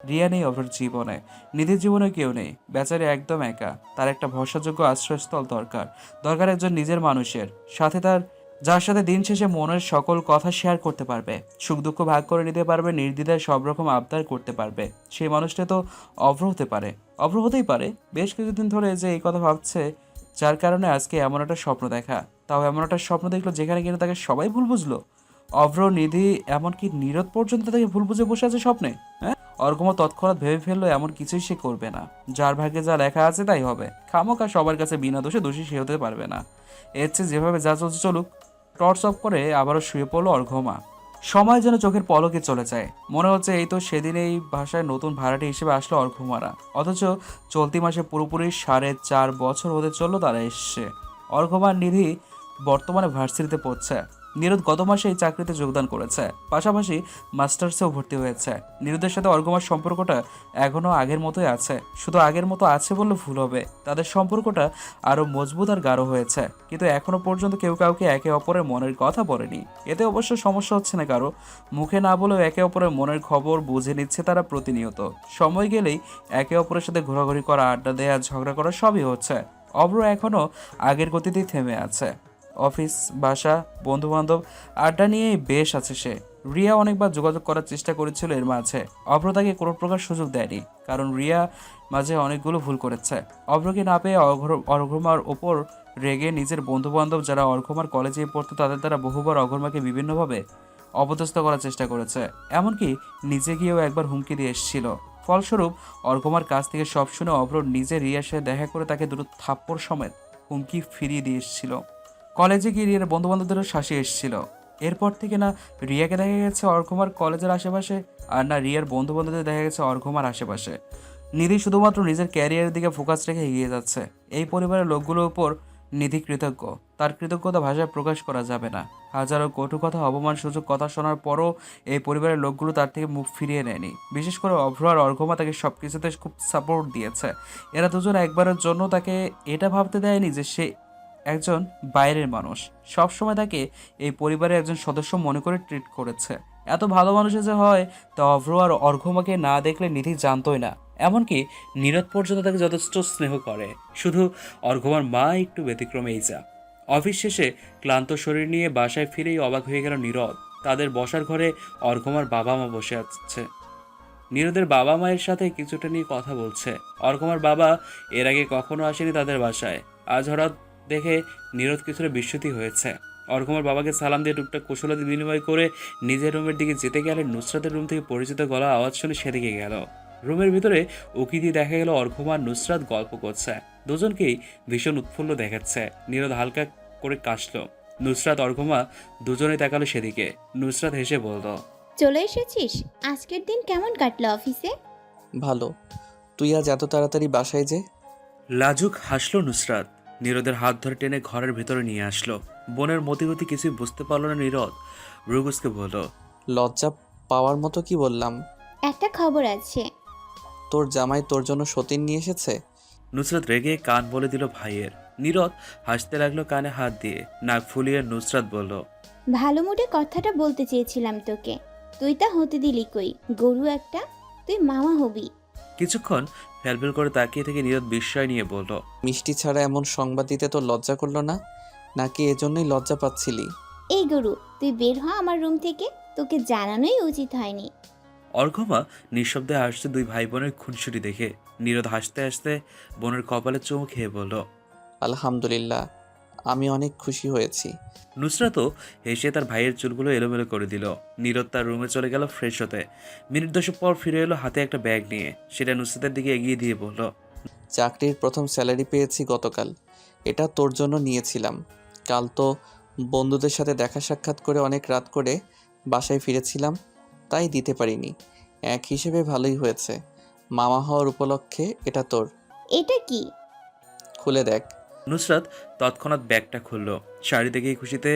রিয়া নেই অভ্রর জীবনে, নিধির জীবনে কেউ নেই। বেচারি একদম একা। তার একটা ভরসাযোগ্য আশ্রয়স্থল দরকার। দরকার একজন নিজের মানুষের সাথে, তার যার সাথে দিন শেষে মনের সকল কথা শেয়ার করতে পারবে, সুখ দুঃখ ভাগ করে নিতে পারবে, নির্দ্বিধায় সব রকম আবদার করতে পারবে। সেই মানুষটা তো অভ্র হতে পারে। অভ্র হতেই পারে। বেশ কিছুদিন ধরে যে এই কথা ভাবছে, যার কারণে আজকে এমন একটা স্বপ্ন দেখা। তাও এমন একটা স্বপ্ন দেখলো যেখানে কিনা তাকে সবাই ভুল বুঝলো। অভ্র, নিধি, এমনকি নীরদ পর্যন্ত তাকে ভুল বুঝে বসে আছে স্বপ্নে। হ্যাঁ, অর্গমা তৎক্ষণাৎ ভেবে ফেললো এমন কিছুই সে করবে না। যার ভাগ্যে যা লেখা আছে তাই হবে। খামোকা সবার কাছে বিনা দোষে দোষী সে হতে পারবে না। এর চেয়ে যেভাবে যা চলছে চলুক। টর্চ অফ করে আবারও শুয়ে পড়লো অর্ঘমা। সময় যেন চোখের পলকে চলে যায়। মনে হচ্ছে এই তো সেদিন এই ভাষায় নতুন ভাড়াটি হিসেবে আসলো অর্ঘমারা। অথচ চলতি মাসে পুরোপুরি 4.5 বছর হতে চললো তারা এসছে। অর্ঘমার নিধি বর্তমানে ভার্সিটিতে পড়ছে। নিরুদ গত মাসে এই চাকরিতে যোগদান করেছে, পাশাপাশি মাস্টার্সেও ভর্তি হয়েছে। নিরুদের সাথে অর্গমার সম্পর্কটা এখনও আগের মতোই আছে। শুধু আগের মতো আছে বললে ভুল হবে, তাদের সম্পর্কটা আরও মজবুত আর গাঢ় হয়েছে। কিন্তু এখনো পর্যন্ত কেউ কাউকে একে অপরের মনের কথা বলেনি। এতে অবশ্য সমস্যা হচ্ছে না কারো। মুখে না বলেও একে অপরের মনের খবর বুঝে নিচ্ছে তারা প্রতিনিয়ত। সময় গেলেই একে অপরের সাথে ঘোরাঘুরি করা, আড্ডা দেওয়া, ঝগড়া করা সবই হচ্ছে। অব্র এখনও আগের গতিতেই থেমে আছে। অফিস, বাসা, বন্ধুবান্ধব, আড্ডা নিয়েই বেশ আছে সে। রিয়া অনেকবার যোগাযোগ করার চেষ্টা করেছিল এর মাঝে। অভ্র তাকে কোনো প্রকার সুযোগ দেয়নি, কারণ রিয়া মাঝে অনেকগুলো ভুল করেছে। অভ্রকে না পেয়ে অর্ঘমার ওপর রেগে নিজের বন্ধুবান্ধব যারা অর্ঘমার কলেজে পড়তো তাদের দ্বারা বহুবার অঘর্মাকে বিভিন্নভাবে অপদস্থ করার চেষ্টা করেছে। এমনকি নিজে গিয়েও একবার হুমকি দিয়ে এসেছিল। ফলস্বরূপ অর্ঘমার কাছ থেকে সব শুনে অভ্র নিজে রিয়ার সাথে দেখা করে তাকে দুটো থাপ্পড় সমেত হুমকি ফিরিয়ে দিয়ে এসেছিল। কলেজে গিয়ে রিয়ার বন্ধুবান্ধবদেরও শাসিয়ে এসেছিল। এরপর থেকে না রিয়াকে দেখা গেছে অর্ঘমার কলেজের আশেপাশে, আর না রিয়ার বন্ধুবান্ধবদের দেখা গেছে অর্ঘমার আশেপাশে। নিধি শুধুমাত্র নিজের ক্যারিয়ারের দিকে ফোকাস রেখে এগিয়ে যাচ্ছে। এই পরিবারের লোকগুলোর উপর নিধি কৃতজ্ঞ। তার কৃতজ্ঞতা ভাষায় প্রকাশ করা যাবে না। হাজারো কটু কথা, অপমানসূচক কথা শোনার পরও এই পরিবারের লোকগুলো তার থেকে মুখ ফিরিয়ে নেয়নি। বিশেষ করে অভ্র আর অর্ঘমা তাকে সব কিছুতে খুব সাপোর্ট দিয়েছে। এরা দুজন একবারের জন্য তাকে এটা ভাবতে দেয়নি যে সে একজন বাইরের মানুষ। সব সময় তাকে এই পরিবারের একজন সদস্য মনে করে ট্রিট করেছে। এত ভালো মানুষে যে হয় তা অভ্র আর অর্ঘমাকে না দেখলে নিধি জানতোই না। এমনকি নীরদ পর্যন্ত তাকে যথেষ্ট স্নেহ করে। শুধু অর্ঘমার মা একটু ব্যতিক্রমেই যা। অফিস শেষে ক্লান্ত শরীর নিয়ে বাসায় ফিরেই অবাক হয়ে গেল নীরদ। তাদের বসার ঘরে অর্ঘমার বাবা মা বসে আছে। নীরদের বাবা মায়ের সাথে কিছুটা নিয়ে কথা বলছে। অর্ঘমার বাবা এর আগে কখনো আসেনি তাদের বাসায়। আজ হঠাৎ দেখে নীরদ কিছুটা বিস্মিত হয়েছে। অর্ঘমার বাবাকে সালাম দিয়ে টুকটাক কুশলাদি বিনিময় করে নিজের রুমের দিকে যেতে গেলে নুসরাতের রুম থেকে পরিচিত গলা আওয়াজ শুনে সেদিকে গেল। রুমের ভিতরে উকি দিয়ে দেখা গেল অর্ঘমা আর নুসরাত গল্প করছে। দুজনকেই ভীষণ উৎফুল্ল দেখাচ্ছে। নীরদ হালকা করে কাশলো। নুসরাত, অর্ঘমা দুজনেই তাকালো সেদিকে। নুসরাত হেসে বলল, চলে এসেছিস? আজকের দিন কেমন কাটলো অফিসে? ভালো। তুই আজ এত তাড়াতাড়ি বাসায় যে? লাজুক হাসলো নুসরাত। নীরদের হাত ধরে টেনে ঘরের ভেতরে নিয়ে আসলো। বোনের মতিগতি কিছুই বুঝতে পারল না নীরদ। রুগুসকে বলল, লজ্জা পাওয়ার মতো কি বললাম? একটা খবর আছে। তোর জামাই তোর জন্য সতীন নিয়ে এসেছে। নুসরাত রেগে কান বলে দিল ভাইয়ের। নীরদ হাসতে লাগলো কানে হাত দিয়ে। নাক ফুলিয়ে নুসরাত বলল, ভালো মুডে কথাটা বলতে চেয়েছিলাম তোকে, তুই তা হতে দিলি কই? গরু একটা, তুই মামা হবি। কিছুক্ষণ ফেলফেল করে তাকিয়ে থেকে নীরদ বিস্ময় নিয়ে বলল, মিষ্টি ছাড়া এমন সংবাদ দিতে তোর লজ্জা করলো না? নাকি এজন্যই লজ্জা পাচ্ছিলি? এই গরু, তুই বের হ আমার রুম থেকে, তোকে জানানোই উচিত হয়নি। অর্ঘমা নিঃশব্দে হাসছে দুই ভাই বোনের খুনসুটি দেখে। নীরদ হাসতে হাসতে বোনের কপালে চুমু খেয়ে বলল, আলহামদুলিল্লাহ, আমি অনেক খুশি হয়েছি। নুসরাতও হেসে তার ভাইয়ের চুলগুলো এলোমেলো করে দিল। নীরদ তার রুমে চলে গেল ফ্রেশ হতে। মিনিট দশেক পর ফিরে এলো হাতে একটা ব্যাগ নিয়ে। সেটা নুসরাতের দিকে এগিয়ে দিয়ে বলল, চাকরির প্রথম স্যালারি পেয়েছি গতকাল। এটা তোর জন্য নিয়েছিলাম। কাল তো বন্ধুদের সাথে দেখা সাক্ষাৎ করে অনেক রাত করে বাসায় ফিরেছিলাম, তাই দিতে পারিনি। এক হিসেবে ভালোই হয়েছে। মামা হওয়ার উপলক্ষে এটা তোর। এটা কি? খুলে দেখ। নুসরাত তৎক্ষণাৎ ব্যাগটা খুলল। শাড়ি দেখেই খুশিতে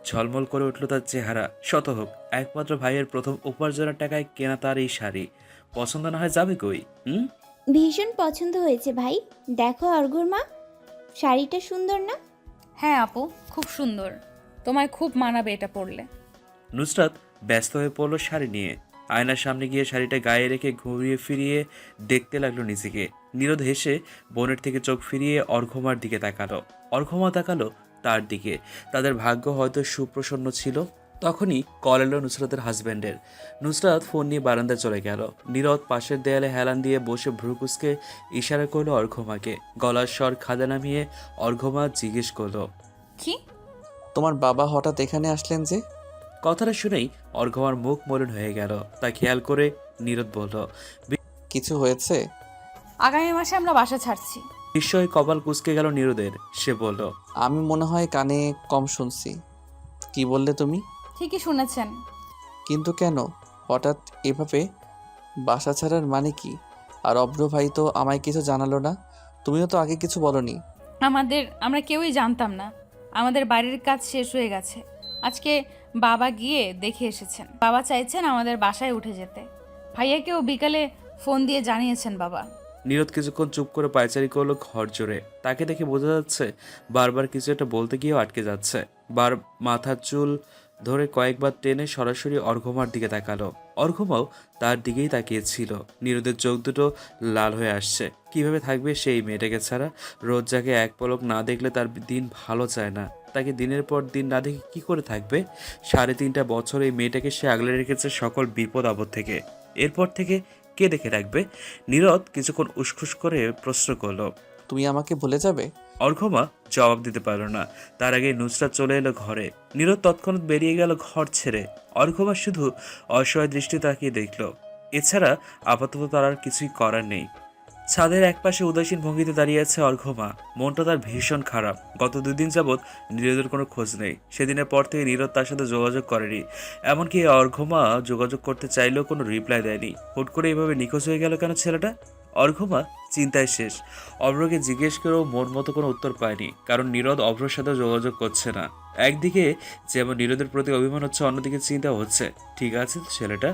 ঝলমল করে উঠল তার চেহারা। শত হোক, একমাত্র ভাইয়ের প্রথম উপার্জনের টাকায় কেনা তার এই শাড়ি। পছন্দ না হয় যাবে কই? ভীষণ পছন্দ হয়েছে ভাই। দেখো অর্ঘর মা, শাড়িটা সুন্দর না? হ্যাঁ আপু, খুব সুন্দর। তোমায় খুব মানাবে এটা পরলে। নুসরাত ব্যস্ত হয়ে পড়ল শাড়ি নিয়ে। আয়নার সামনে গিয়ে শাড়িটা গায়ে রেখে ঘুরিয়ে ফিরিয়ে দেখতে লাগলো নিজেকে। নীরদ হেসে বোনের থেকে চোখ ফিরিয়ে অর্ঘমার দিকে তাকালো। অর্ঘমা তাকালো তার দিকে। তাদের ভাগ্য হয়তো সুপ্রসন্ন ছিল। তখনই কল এলো নুসরাতের হাজব্যান্ডের। নুসরাত ফোন নিয়ে বারান্দায় চলে গেল। নীরদ পাশের দেয়ালে হেলান দিয়ে বসে ভ্রুকুসকে ইশারা করলো অর্ঘমাকে। গলার স্বর খাদা নামিয়ে অর্ঘমা জিজ্ঞেস করলো, কি? তোমার বাবা হঠাৎ এখানে আসলেন যে? কথাটা শুনেই অর্ঘমার মুখ মলিন হয়ে গেল। তা খেয়াল করে নীরদ বলল, কিছু হয়েছে? আগামী মাসে আমরা বাসা ছাড়ছি। বিস্ময়ে কপাল কুঁচকে গেল নীরদের। সে বলল, আমি মনে হয় কানে কম শুনছি। কি বললে তুমি? ঠিকই শুনেছেন। কিন্তু কেন হঠাৎ এভাবে? বাসা ছাড়ার মানে কি? আর অভ্র ভাই তো আমায় কিছু জানালো না। তুমিও তো আগে কিছু বলনি। আমরা কেউই জানতাম না। আমাদের বাড়ির কাজ শেষ হয়ে গেছে। আজকে বাবা গিয়ে দেখে এসেছেন। বাবা চাইছেন আমাদের বাসায় উঠে যেতে। ভাইয়াকেও বিকালে ফোন দিয়ে জানিয়েছেন বাবা। নীরদ কিছুক্ষণ চুপ করে পায়চারি করলো ঘর জোরে। তাকে দেখে বোঝা যাচ্ছে বারবার কিছু একটা বলতে গিয়েও আটকে যাচ্ছে। মাথার চুল ধরে কয়েকবার টেনে সরাসরি অর্ঘমার দিকে তাকালো। অর্ঘমাও তার দিকেই তাকিয়েছিল। নীরদের চোখ দুটো লাল হয়ে আসছে। কিভাবে থাকবে সেই মেয়েটাকে ছাড়া? রোজ যাকে এক পলক না দেখলে তার দিন ভালো যায় না। তাকে দিনের পর দিন না দেখে কি করে থাকবে? 3.5 বছর এই মেয়েটাকে সে আগলে রেখেছে সকল বিপদ আপদ থেকে। এরপর থেকে কে দেখে রাখবে? নীরদ কিছুক্ষণ উসখুস করে প্রশ্ন করলো, তুমি আমাকে ভুলে যাবে? অর্ঘমা জবাব দিতে পারল না। তার আগে নুসরাত চলে এলো ঘরে। নীরদ তৎক্ষণাৎ বেরিয়ে গেল ঘর ছেড়ে। অর্ঘমা শুধু অসহায় দৃষ্টি তাকিয়ে দেখল। এছাড়া আপাতত তার আর কিছুই করার নেই। ছাদের একপাশে উদাসীন ভঙ্গিতে দাঁড়িয়ে আছে অর্ঘমা। মনটা তার ভীষণ খারাপ। গত 2 দিন যাবৎ নীরদের কোনো খোঁজ নেই। সেদিনের পর থেকে নীরদ তার সাথে যোগাযোগ করেনি। এমনকি অর্ঘমা যোগাযোগ করতে চাইলেও কোনো রিপ্লাই দেয়নি। হুট করে এইভাবে নিখোঁজ হয়ে গেল কেন ছেলেটা? অর্ঘমা চিন্তায় শেষ। অভ্রকে জিজ্ঞেস করেও মন মতো কোনো উত্তর পায়নি। কারণ নীরদ অভ্রর সাথে যোগাযোগ করছে না। একদিকে যেমন নীরদের প্রতি অভিমান হচ্ছে, অন্যদিকে চিন্তা হচ্ছে ঠিক আছে তো ছেলেটা।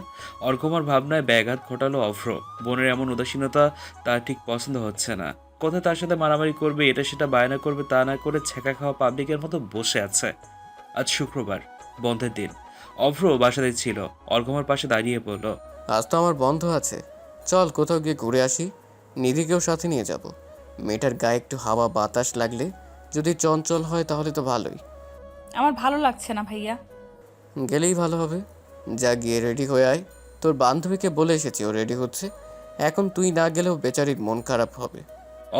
অর্ঘমার ভাবনায় ব্যাঘাত ঘটালো অভ্র। বোনের এমন উদাসীনতা তার ঠিক পছন্দ হচ্ছে না। কোথায় তার সাথে মারামারি করবে, এটা সেটা বায়না করবে, তা না করে ছেঁকা খাওয়া পাবলিকের মতো বসে আছে। আজ শুক্রবার, বন্ধের দিন। অভ্র বাসাতেই ছিল। অর্ঘমার পাশে দাঁড়িয়ে বলল, আজ তো আমার বন্ধ আছে, চল কোথাও গিয়ে ঘুরে আসি। নিধিকেও সাথে নিয়ে যাব। মেয়েটার গায়ে একটু হাওয়া বাতাস লাগলে যদি চঞ্চল হয় তাহলে তো ভালোই। আমার ভালো লাগছে না ভাইয়া। গেলেই ভালো হবে। যা গিয়ে রেডি হয়ে আয়। তোর বান্ধবীকে বলে এসেছি ও রেডি হচ্ছে। এখন তুই না গেলেও বেচারির মন খারাপ হবে।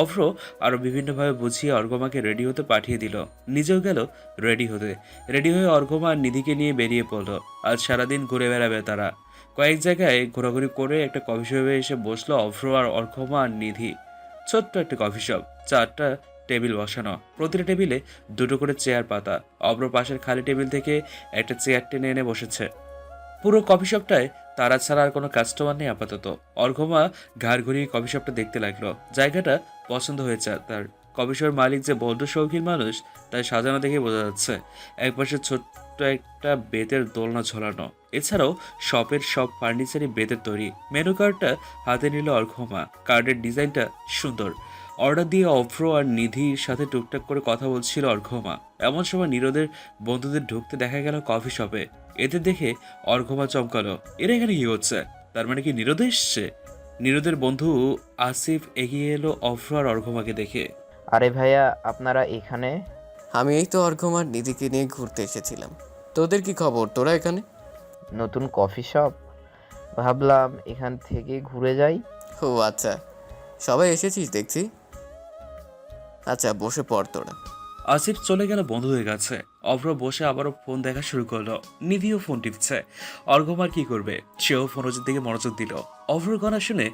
অভ্র আরো বিভিন্নভাবে বুঝিয়ে অর্ঘমাকে রেডি হতে পাঠিয়ে দিল। নিজেও গেল রেডি হতে। রেডি হয়ে অর্ঘমা আর নিধিকে নিয়ে বেরিয়ে পড়লো। আজ সারাদিন ঘুরে বেড়াবে তারা। কয়েক জায়গায় ঘোরাঘুরি করে একটা কফি শপে এসে বসলো অভ্র আর অর্ঘমা আর নিধি। ছোট্ট একটা কফি শপ, 4টা টেবিল বসানো। প্রতিটা টেবিলে 2টো করে চেয়ার পাতা। অভ্র পাশের খালি টেবিল থেকে একটা চেয়ার টেনে এনে বসেছে। পুরো কফি শপটায় তারা ছাড়া আর কোনো কাস্টমার নেই আপাতত। অর্ঘমা ঘাড় ঘুরিয়ে কফি শপটা দেখতে লাগলো। জায়গাটা পছন্দ হয়েছে তার। কফি শপের মালিক যে বড্ড শৌখিন মানুষ, তাই সাজানো দেখে বোঝা যাচ্ছে। একপাশে ছোট্ট একটা বেতের দোলনা ঝোলানো। এছাড়াও শপের সব ফার্নিচারই বেতের তৈরি। মেনু কার্ডটা হাতে নিল অর্ঘমা। কার্ডের ডিজাইনটা সুন্দর। অর্ডার দিয়ে অভ্র আর নিধির সাথে টুকটাক করে কথা বলছিল অর্ঘমা। এমন সময় নীরদের বন্ধুদের ঢুকতে দেখা গেল কফি শপে। এদের দেখে অর্ঘমা চমকালো। এরা এখানে কি হচ্ছে? তার মানে কি নীরদ এসছে? নীরদের বন্ধু আসিফ এগিয়ে এলো অভ্র আর অর্ঘমাকে দেখে। আরে ভাইয়া, আপনারা এখানে? আমি এই তো অর্ঘমার নিধিকে নিয়ে ঘুরতে এসেছিলাম। তোদের কি খবর? তোরা এখানে? নতুন কফি শপ, ভাবলাম এখান থেকে ঘুরে যাই। ও আচ্ছা, সবাই এসেছিস দেখছি। আচ্ছা বসে পড় তোরা। আসিফ চলে গেল বন্ধুদের কাছে। অভ্র বসে আবারও ফোন দেখা শুরু করলো। নিধিও ফোন টিপছে। অর্ঘমার কি করবে? সেও ফোনের দিকে মনোযোগ দিল। অভ্র গলা শুনে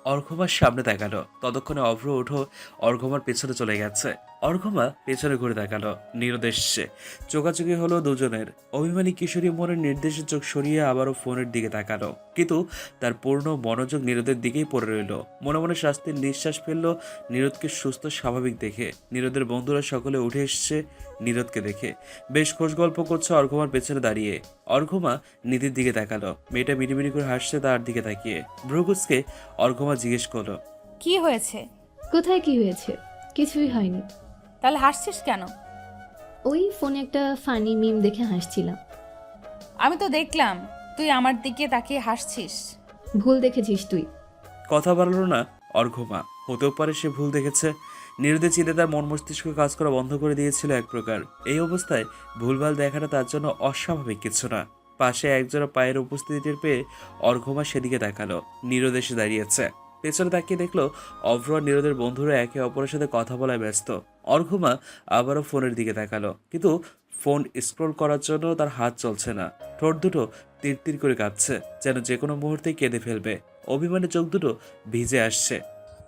অর্ঘমার সামনে তাকালো। ততক্ষণে অভ্র উঠো অর্ঘমার পেছনে চলে গেছে। অর্ঘমা পেছনে ঘুরে তাকালো। নীরদ এসছে। চোখাচোখি হলো দুজনের। অভিমানী কিশোরী মনের নির্দেশে চোখ সরিয়ে আবারও ফোনের দিকে তাকালো। কিন্তু তার পূর্ণ মনোযোগ নীরদের দিকেই পড়ে রইল। মনে মনে শাস্তির নিঃশ্বাস ফেললো নীরদকে সুস্থ স্বাভাবিক দেখে। নীরদের বন্ধুরা সকলে উঠে এসছে নীরদকে দেখে। বেশ খোঁজ গল্প করছে অর্ঘমার পেছনে দাঁড়িয়ে। অর্ঘমা নিধির দিকে তাকালো। মেয়েটা মিটিমিটি করে হাসছে তার দিকে তাকিয়ে। ভ্রুকুচকে অর্ঘমা জিজ্ঞেস করলো, কি হয়েছে? কোথায় কি হয়েছে? কিছুই হয়নি। তাহলে হাসছিস কেন? ওই ফোনে একটা ফানি মিম দেখে হাসছিলাম। আমি তো দেখলাম তুই আমার দিকে তাকিয়ে হাসছিস? ভুল দেখেছিস তুই। কথা বাড়ল না অর্ঘমা। হতেও পারে সে ভুল দেখেছে। নিরুদের চিন্তা তার মন মস্তিষ্ক কাজ করা বন্ধ করে দিয়েছিল এক প্রকার। এই অবস্থায় ভুলভাল দেখাটা তার জন্য অস্বাভাবিক কিছু না। পাশে একজোড়া পায়ের উপস্থিতি টের পেয়ে অর্ঘমা সেদিকে তাকালো। নীরদ এসে দাঁড়িয়েছে। পেছনে তাকিয়ে দেখলো অভ্র আর নীরদের বন্ধুরা একে অপরের সাথে কথা বলায় ব্যস্ত। অর্ঘমা আবারও ফোনের দিকে তাকালো, কিন্তু ফোন স্ক্রল করার জন্য তার হাত চলছে না। ঠোঁট দুটো তীর তীর করে কাঁপছে, যেন যে কোনো মুহূর্তেই কেঁদে ফেলবে। অভিমানে চোখ দুটো ভিজে আসছে।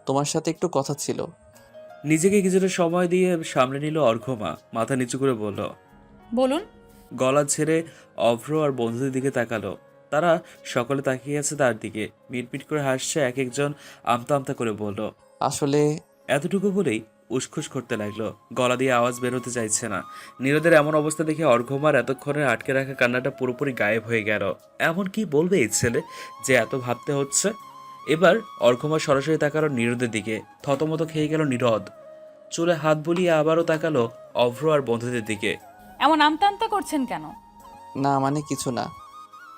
তোমার সাথে একটু কথা ছিল। নিজেকে কিছুটা সময় দিয়ে সামলে নিল অর্ঘমা। মাথা নিচু করে বলল। বলুন। গলা ছেড়ে অভ্র আর বন্ধুদের দিকে তাকালো। তারা সকলে তাকিয়ে আছে তার দিকে। মিটমিট করে হাসছে, এক একজন আমতা আমতা করে বলল। আসলে এতটুকু বলেই উসখুস করতে লাগলো। গলা দিয়ে আওয়াজ বেরোতে চাইছে না। নীরদের এমন অবস্থা দেখে অর্ঘমার এতক্ষণে আটকে রাখা কান্নাটা পুরোপুরি গায়েব হয়ে গেল। এমন কি বলবে এই ছেলে যে এত ভাবতে হচ্ছে? এবার অর্ঘমা সরাসরি তাকালো নীরদের দিকে। থতমত খেয়ে গেল নীরদ। চুলে হাত বুলিয়ে আবারও তাকালো অভ্র আর বন্ধুদের দিকে। এমন আমতা আমতা করছেন কেন? না মানে কিছু না।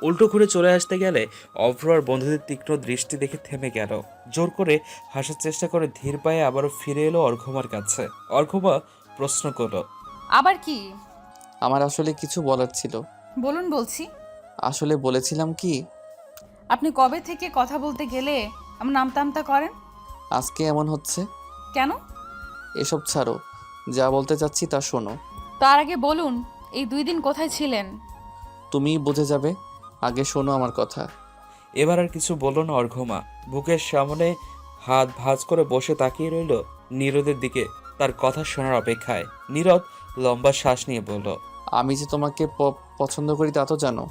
উল্টো ঘুরে চলে আসতে গেলে অভ্র আর বন্ধুদের তীক্ষ্ণ দৃষ্টি দেখে থেমে গেল। জোর করে হাসার চেষ্টা করে ধীর পায়ে আবারও ফিরে এলো অর্ঘমার কাছে। অর্ঘমা প্রশ্ন করলো। আবার কি? আমার আসলে কিছু বলার ছিল। বলুন বলছি। আসলে বলেছিলাম কি, আপনি কবে থেকে কথা বলতে গেলে এমন আমতা আমতা করেন? আজকে এমন হচ্ছে। কেন? এসব ছাড়ো, যা বলতে চাচ্ছি তা শোনো। তার আগে বলুন, এই 2 দিন কোথায় ছিলেন? তুমিই বুঝে যাবে, আগে শোনো আমার কথা। এবার আর কিছু বলল না অর্ঘমা। বুকের সামনে হাত ভাঁজ করে বসে তাকিয়ে রইল নীরদের দিকে, তার কথা শোনার অপেক্ষায়। নীরদ লম্বা শ্বাস নিয়ে বলল। আমি যে তোমাকে পছন্দ করি তা তো জানো।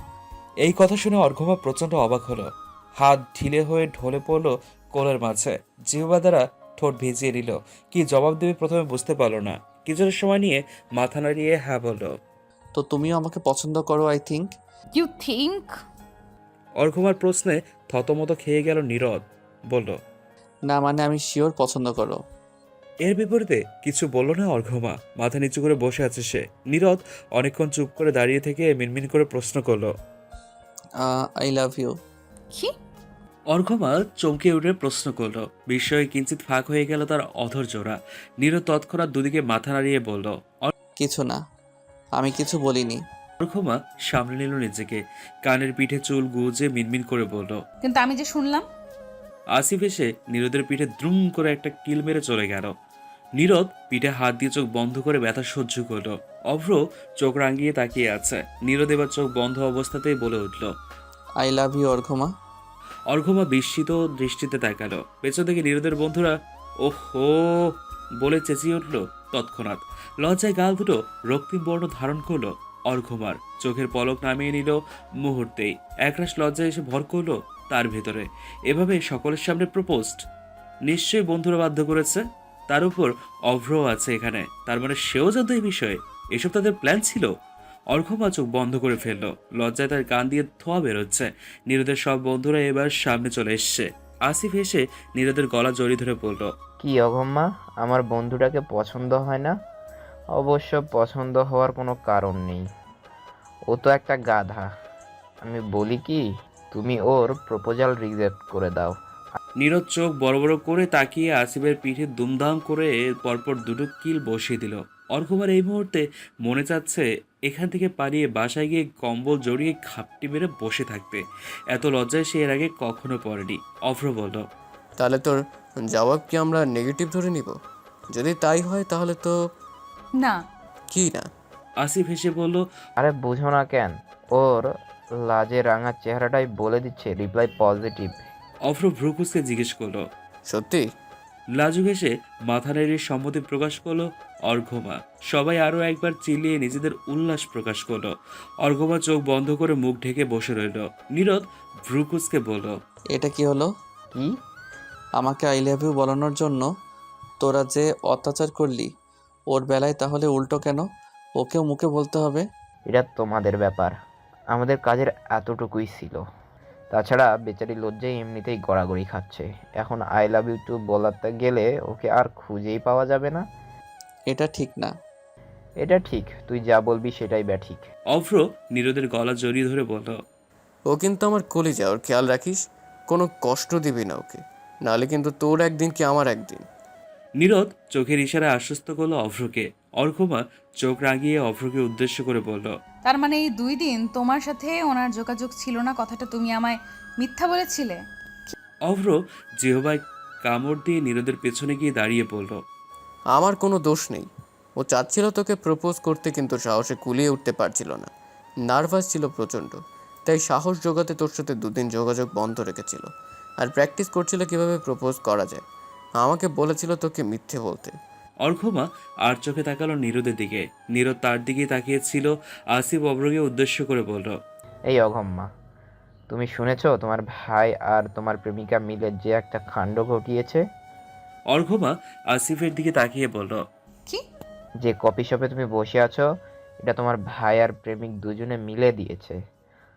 এই কথা শুনে অর্ঘমা প্রচণ্ড অবাক হলো। হাত ঢিলে হয়ে ঢলে পড়ল কোলের মাঝে। জিহ্বা দ্বারা ঠোঁট ভিজিয়ে নিল। কি জবাব দেবে প্রথমে বুঝতে পারল না। কিছুটা সময় নিয়ে মাথা নাড়িয়ে হ্যাঁ বলল। তো তুমিও আমাকে পছন্দ করো আই থিঙ্ক। You think? অর্ঘমার প্রশ্নে থতমত খেয়ে গেল নীরদ। বলল। না মানে আমি শিওর পছন্দ করো। এর বিপরীতে কিছু বলল না অর্ঘমা। মাথা নিচু করে বসে আছে সে। নীরদ অনেকক্ষণ চুপ করে দাঁড়িয়ে থেকে মিনমিন করে প্রশ্ন করলো। I love you. কি? অর্ঘমা চমকে উঠে প্রশ্ন করলো। বিস্ময়ে কিঞ্চিত ফাঁক হয়ে গেল তার অধর জোড়া। নীরদ তৎক্ষণাৎ দুদিকে মাথা নাড়িয়ে বলল। কিছু না, আমি কিছু বলিনি। অর্ঘমা সামলে নিল নিজেকে। কানের পিঠে চুল গুজে মিনমিন করে বলল। কিন্তু আমি যে শুনলাম। আসিফ এসে নীরদের পিঠে দ্রুম করে একটা কিল মেরে চলে গেল। নীরদ পিঠে হাত দিয়ে চোখ বন্ধ করে ব্যথা সহ্য করলো। অভ্র চোখ রাঙিয়ে তাকিয়ে আছে। নীরদ এবার চোখ বন্ধ অবস্থাতেই বলে উঠল। I love you অর্ঘমা। অর্ঘমা বিস্মিত দৃষ্টিতে তাকালো। পেছন থেকে নীরদের বন্ধুরা ওহো বলে চেঁচিয়ে উঠল। তৎক্ষণাৎ লজ্জায় গাল দুটো রক্তিম বর্ণ ধারণ করলো অর্ঘমার। চোখের পলক নামিয়ে নিল মুহূর্তেই। একরাশ লজ্জায় এসে ভর করলো তার ভেতরে। এভাবে সকলের সামনে প্রপোজড। নিশ্চয়ই বন্ধুরা বাধ্য করেছে। তার উপর অভ্র আছে এখানে, তার মানে সেও জানতো এই বিষয়ে। এসব তাদের প্ল্যান ছিল। অর্ঘমা চোখ বন্ধ করে ফেললো। লজ্জায় তার কান দিয়ে ধোঁয়া বেরোচ্ছে। নীরদের সব বন্ধুরা এবার সামনে চলে এসছে। আসিফ এসে নীরদের গলা জড়িয়ে ধরে বলল। কি অগম্মা, আমার বন্ধুটাকে পছন্দ হয় না? অবশ্য পছন্দ হওয়ার কোনো কারণ নেই, ও তো একটা গাধা। আমি বলি কি, তুমি ওর প্রপোজাল রিজেক্ট করে দাও। নীরদ চোখ বড় বড় করে তাকিয়ে আসিফের পিঠে দুমদাম করে পরপর দুটো কিল বসিয়ে দিল। অর্ঘমার এই মুহূর্তে মনে চাচ্ছে এখান থেকে পালিয়ে বাসায় গিয়ে কম্বল জড়িয়ে খাপটি মেরে বসে থাকতে। এত লজ্জায় সে এর আগে কখনো পড়েনি। অভ্র বলল। তাহলে তোর জবাব কি আমরা নেগেটিভ ধরে নিব? যদি তাই হয় তাহলে তো না। কি না? আসিফ হেসে বলল। আরে বুঝো না কেন, ওর লাজে রাঙা চেহারাটাই বলে দিচ্ছে রিপ্লাই পজিটিভ। অভ্র ভ্রুকুসকে জিজ্ঞেস করলো। সত্যি? লাজুক হেসে মাথা নেড়ে সম্মতি প্রকাশ করলো অর্ঘমা। সবাই আরো একবার চিল্লিয়ে নিজেদের উল্লাস প্রকাশ করলো। অর্ঘমা চোখ বন্ধ করে মুখ ঢেকে বসে রইল। নীরদ ভ্রুকুসকে বলল। এটা কি হলো? কি? আমাকে আই লাভ ইউ বলানোর জন্য তোরা যে অত্যাচার করলি, ওর বেলায় তাহলে উল্টো কেন? ওকেও মুখে বলতে হবে। এটা তোমাদের ব্যাপার, আমাদের কাজের এতটুকুই ছিল। তাছাড়া বেচারি লজ্জায় এমনিতেই গড়াগড়ি খাচ্ছে, এখন আই লাভ ইউ টু বলাতে গেলে ওকে আর খুঁজেই পাওয়া যাবে না। এটা ঠিক না। এটা ঠিক, তুই যা বলবি সেটাই ঠিক। অভ্র নীরদের গলা জড়িয়ে ধরে বলল। ও কিন্তু আমার কলিজা, ওর খেয়াল রাখিস, কোনো কষ্ট দিবি না ওকে, নাহলে কিন্তু তোর একদিন কি আমার একদিন। নীরদ চোখের ইশারায় আশ্বস্ত করলো অভ্রকে। অর্ঘমা চোখ রাগিয়ে অভ্রকে উদ্দেশ্য করে বলল, তার মানে এই 2 দিন তোমার সাথে ওনার যোগাযোগ ছিল না, কথাটা তুমি আমায় মিথ্যা বলেছিলে? অভ্র জিহবায় কামড় দিয়ে নীরদের পেছনে গিয়ে দাঁড়িয়ে পড়ল। আমার কোনো দোষ নেই, ও চাচ্ছিল তোকে প্রপোজ করতে কিন্তু সাহসে কুলিয়ে উঠতে পারছিল না, নার্ভাস ছিল প্রচণ্ড, তাই সাহস জোগাতে তোর সাথে 2 দিন যোগাযোগ বন্ধ রেখেছিল আর প্র্যাকটিস করছিল কিভাবে প্রপোজ করা যায়। আমাকে বলেছিল তোকে মিথ্যে বলতে। অর্ঘমা আর চোখে তাকালো নীরদের দিকে। নীরদ তার দিকে তাকিয়েছিল। আসিফ অভ্রকে উদ্দেশ্য করে বলল, এই অঘম্মা, তুমি শুনেছো তোমার ভাই আর তোমার প্রেমিকা মিলে যে একটা কাণ্ড ঘটিয়েছে? অর্ঘমা আসিফের দিকে তাকিয়ে বলল, কি? যে কফি শপে তুমি বসে আছো, এটা তোমার ভাই আর প্রেমিক দুজনে মিলে দিয়েছে।